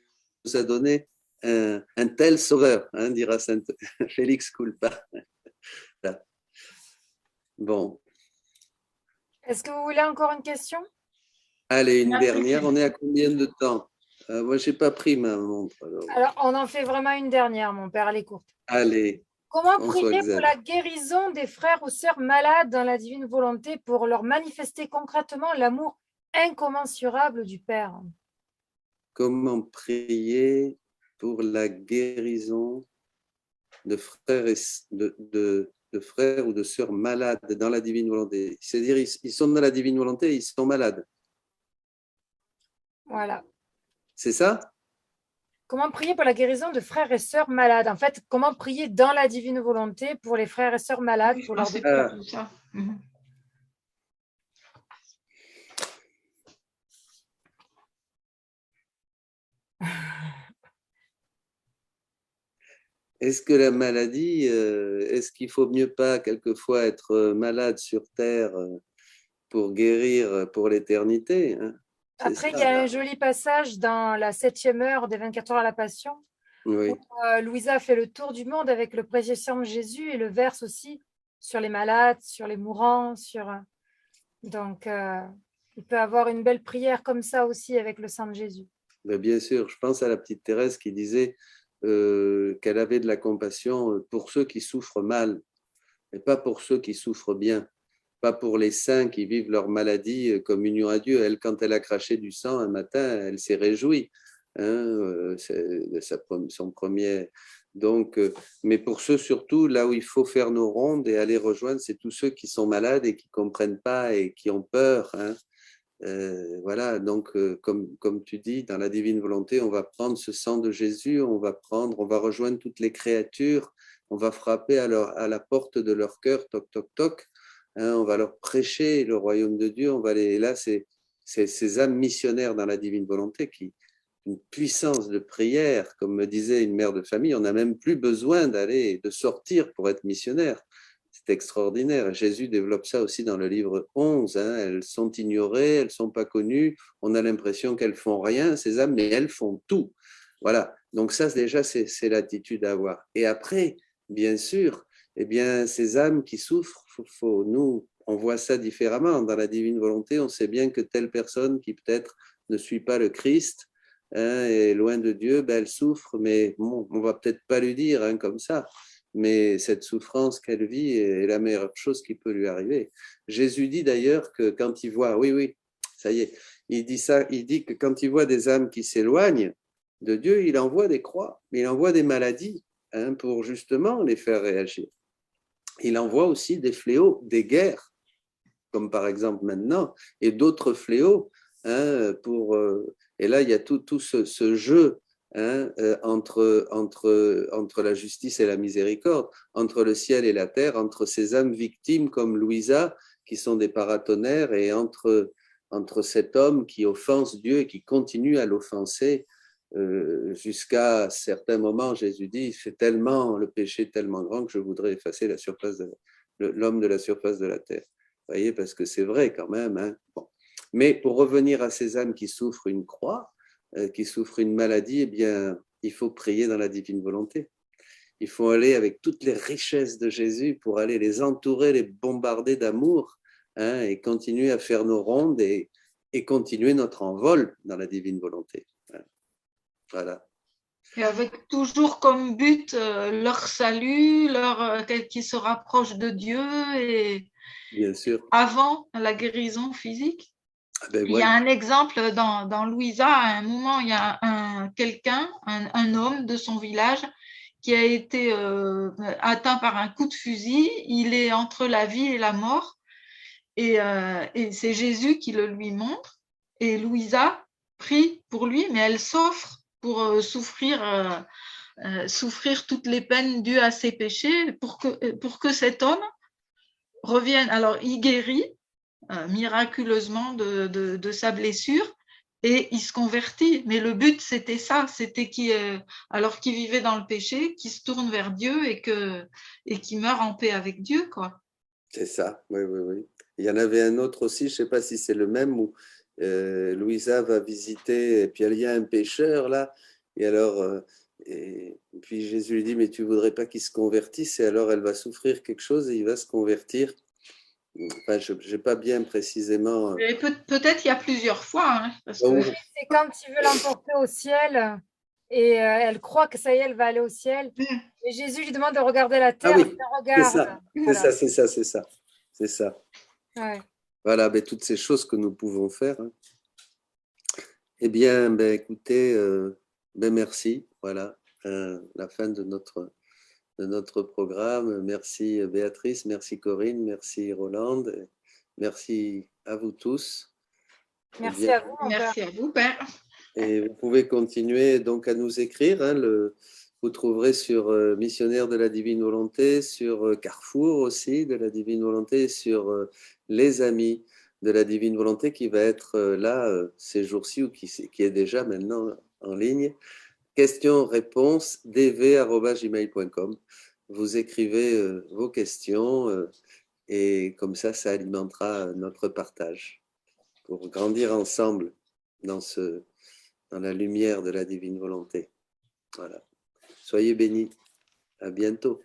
Speaker 1: a donné un tel sauveur, hein, dira Saint Félix Culpa. Voilà. Bon.
Speaker 2: Est-ce que vous voulez encore une question?
Speaker 1: Allez, une dernière. On est à combien de temps? Moi, je n'ai pas pris ma montre.
Speaker 2: Alors, on en fait vraiment une dernière, mon père, elle est courte.
Speaker 1: Allez.
Speaker 2: Comment prier pour la guérison des frères ou sœurs malades dans la divine volonté pour leur manifester concrètement l'amour incommensurable du Père?
Speaker 1: Comment prier pour la guérison de frères, de frères ou de sœurs malades dans la divine volonté? C'est-à-dire, ils sont dans la divine volonté et ils sont malades.
Speaker 2: Voilà.
Speaker 1: C'est ça?
Speaker 2: Comment prier pour la guérison de frères et sœurs malades? En fait, comment prier dans la divine volonté pour les frères et sœurs malades pour leur
Speaker 3: ça.
Speaker 1: Est-ce que la maladie, est-ce qu'il faut mieux pas quelquefois être malade sur terre pour guérir pour l'éternité, hein?
Speaker 2: Après, il y a un joli passage dans la 7e heure des 24 heures à la Passion,
Speaker 1: oui.
Speaker 2: où Louisa fait le tour du monde avec le précieux sang de Jésus et le verse aussi sur les malades, sur les mourants, donc il peut avoir une belle prière comme ça aussi avec le sang de Jésus.
Speaker 1: Mais bien sûr, je pense à la petite Thérèse qui disait qu'elle avait de la compassion pour ceux qui souffrent mal, et pas pour ceux qui souffrent bien. Pas pour les saints qui vivent leur maladie comme union à Dieu. Elle, quand elle a craché du sang un matin, elle s'est réjouie. Hein, c'est son premier. Donc, mais pour ceux surtout, là où il faut faire nos rondes et aller rejoindre, c'est tous ceux qui sont malades et qui ne comprennent pas et qui ont peur. Hein. Voilà, donc comme tu dis, dans la divine volonté, on va prendre ce sang de Jésus, on va rejoindre toutes les créatures, on va frapper à la porte de leur cœur, toc, toc, toc. Hein, on va leur prêcher le royaume de Dieu. Là, c'est ces âmes missionnaires dans la divine volonté une puissance de prière, comme me disait une mère de famille, on n'a même plus besoin de sortir pour être missionnaire. C'est extraordinaire. Jésus développe ça aussi dans le livre 11. Hein. Elles sont ignorées, elles ne sont pas connues. On a l'impression qu'elles font rien, ces âmes, mais elles font tout. Voilà. Donc ça, déjà, c'est l'attitude à avoir. Et après, bien sûr, eh bien, ces âmes qui souffrent, nous, on voit ça différemment. Dans la divine volonté, on sait bien que telle personne qui peut-être ne suit pas le Christ, hein, est loin de Dieu, ben, elle souffre, mais bon, on ne va peut-être pas lui dire hein, comme ça. Mais cette souffrance qu'elle vit est la meilleure chose qui peut lui arriver. Jésus dit d'ailleurs que quand il voit, oui, ça y est, il dit ça, il dit que quand il voit des âmes qui s'éloignent de Dieu, il envoie des croix, mais il envoie des maladies hein, pour justement les faire réagir. Il envoie aussi des fléaux, des guerres, comme par exemple maintenant, et d'autres fléaux. Hein, et là, il y a tout ce jeu hein, entre la justice et la miséricorde, entre le ciel et la terre, entre ces âmes victimes comme Louisa, qui sont des paratonnerres, et entre cet homme qui offense Dieu et qui continue à l'offenser jusqu'à certains moments. Jésus dit, le péché est tellement grand que je voudrais effacer l'homme de la surface de la terre. Vous voyez, parce que c'est vrai quand même. Hein. Bon. Mais pour revenir à ces âmes qui souffrent une croix, qui souffrent une maladie, eh bien, il faut prier dans la divine volonté. Il faut aller avec toutes les richesses de Jésus pour aller les entourer, les bombarder d'amour hein, et continuer à faire nos rondes et continuer notre envol dans la divine volonté. Voilà.
Speaker 3: Et avec toujours comme but leur salut, qu'ils se rapprochent de Dieu et
Speaker 1: bien sûr.
Speaker 3: Avant la guérison physique.
Speaker 1: Ben,
Speaker 3: il y a un exemple dans Louisa, à un moment, il y a un homme de son village qui a été atteint par un coup de fusil. Il est entre la vie et la mort. Et c'est Jésus qui le lui montre. Et Louisa prie pour lui, mais elle s'offre pour souffrir toutes les peines dues à ses péchés, pour que cet homme revienne. Alors, il guérit miraculeusement de sa blessure et il se convertit. Mais le but, c'était ça, c'était alors qu'il vivait dans le péché, qu'il se tourne vers Dieu et qu'il meurt en paix avec Dieu, quoi.
Speaker 1: C'est ça, oui. Il y en avait un autre aussi, je ne sais pas si c'est le même, où Louisa va visiter, et puis il y a un pêcheur là, et alors, et puis Jésus lui dit, mais tu ne voudrais pas qu'il se convertisse, et alors elle va souffrir quelque chose et il va se convertir. Enfin, je n'ai pas bien précisément.
Speaker 3: Peut-être il y a plusieurs fois. Hein, parce que...
Speaker 2: C'est quand il veut l'emporter au ciel et elle croit que ça y est, elle va aller au ciel. Et Jésus lui demande de regarder la terre.
Speaker 1: Ah oui,
Speaker 2: regarde.
Speaker 1: C'est ça.
Speaker 2: Ouais.
Speaker 1: Voilà, ben, toutes ces choses que nous pouvons faire. Hein. Eh bien, ben, écoutez, ben, merci. Voilà, la fin de notre programme. Merci Béatrice, merci Corinne, merci Roland, merci à vous tous.
Speaker 2: Merci à vous.
Speaker 3: Merci à vous, Père.
Speaker 1: Et vous pouvez continuer donc à nous écrire. Hein, vous trouverez sur Missionnaire de la Divine Volonté, sur Carrefour aussi de la Divine Volonté, sur Les Amis de la Divine Volonté qui va être là ces jours-ci ou qui est déjà maintenant en ligne. Questions-réponses dv@gmail.com. Vous écrivez vos questions et comme ça alimentera notre partage pour grandir ensemble dans la lumière de la divine volonté. Voilà. Soyez bénis. À bientôt.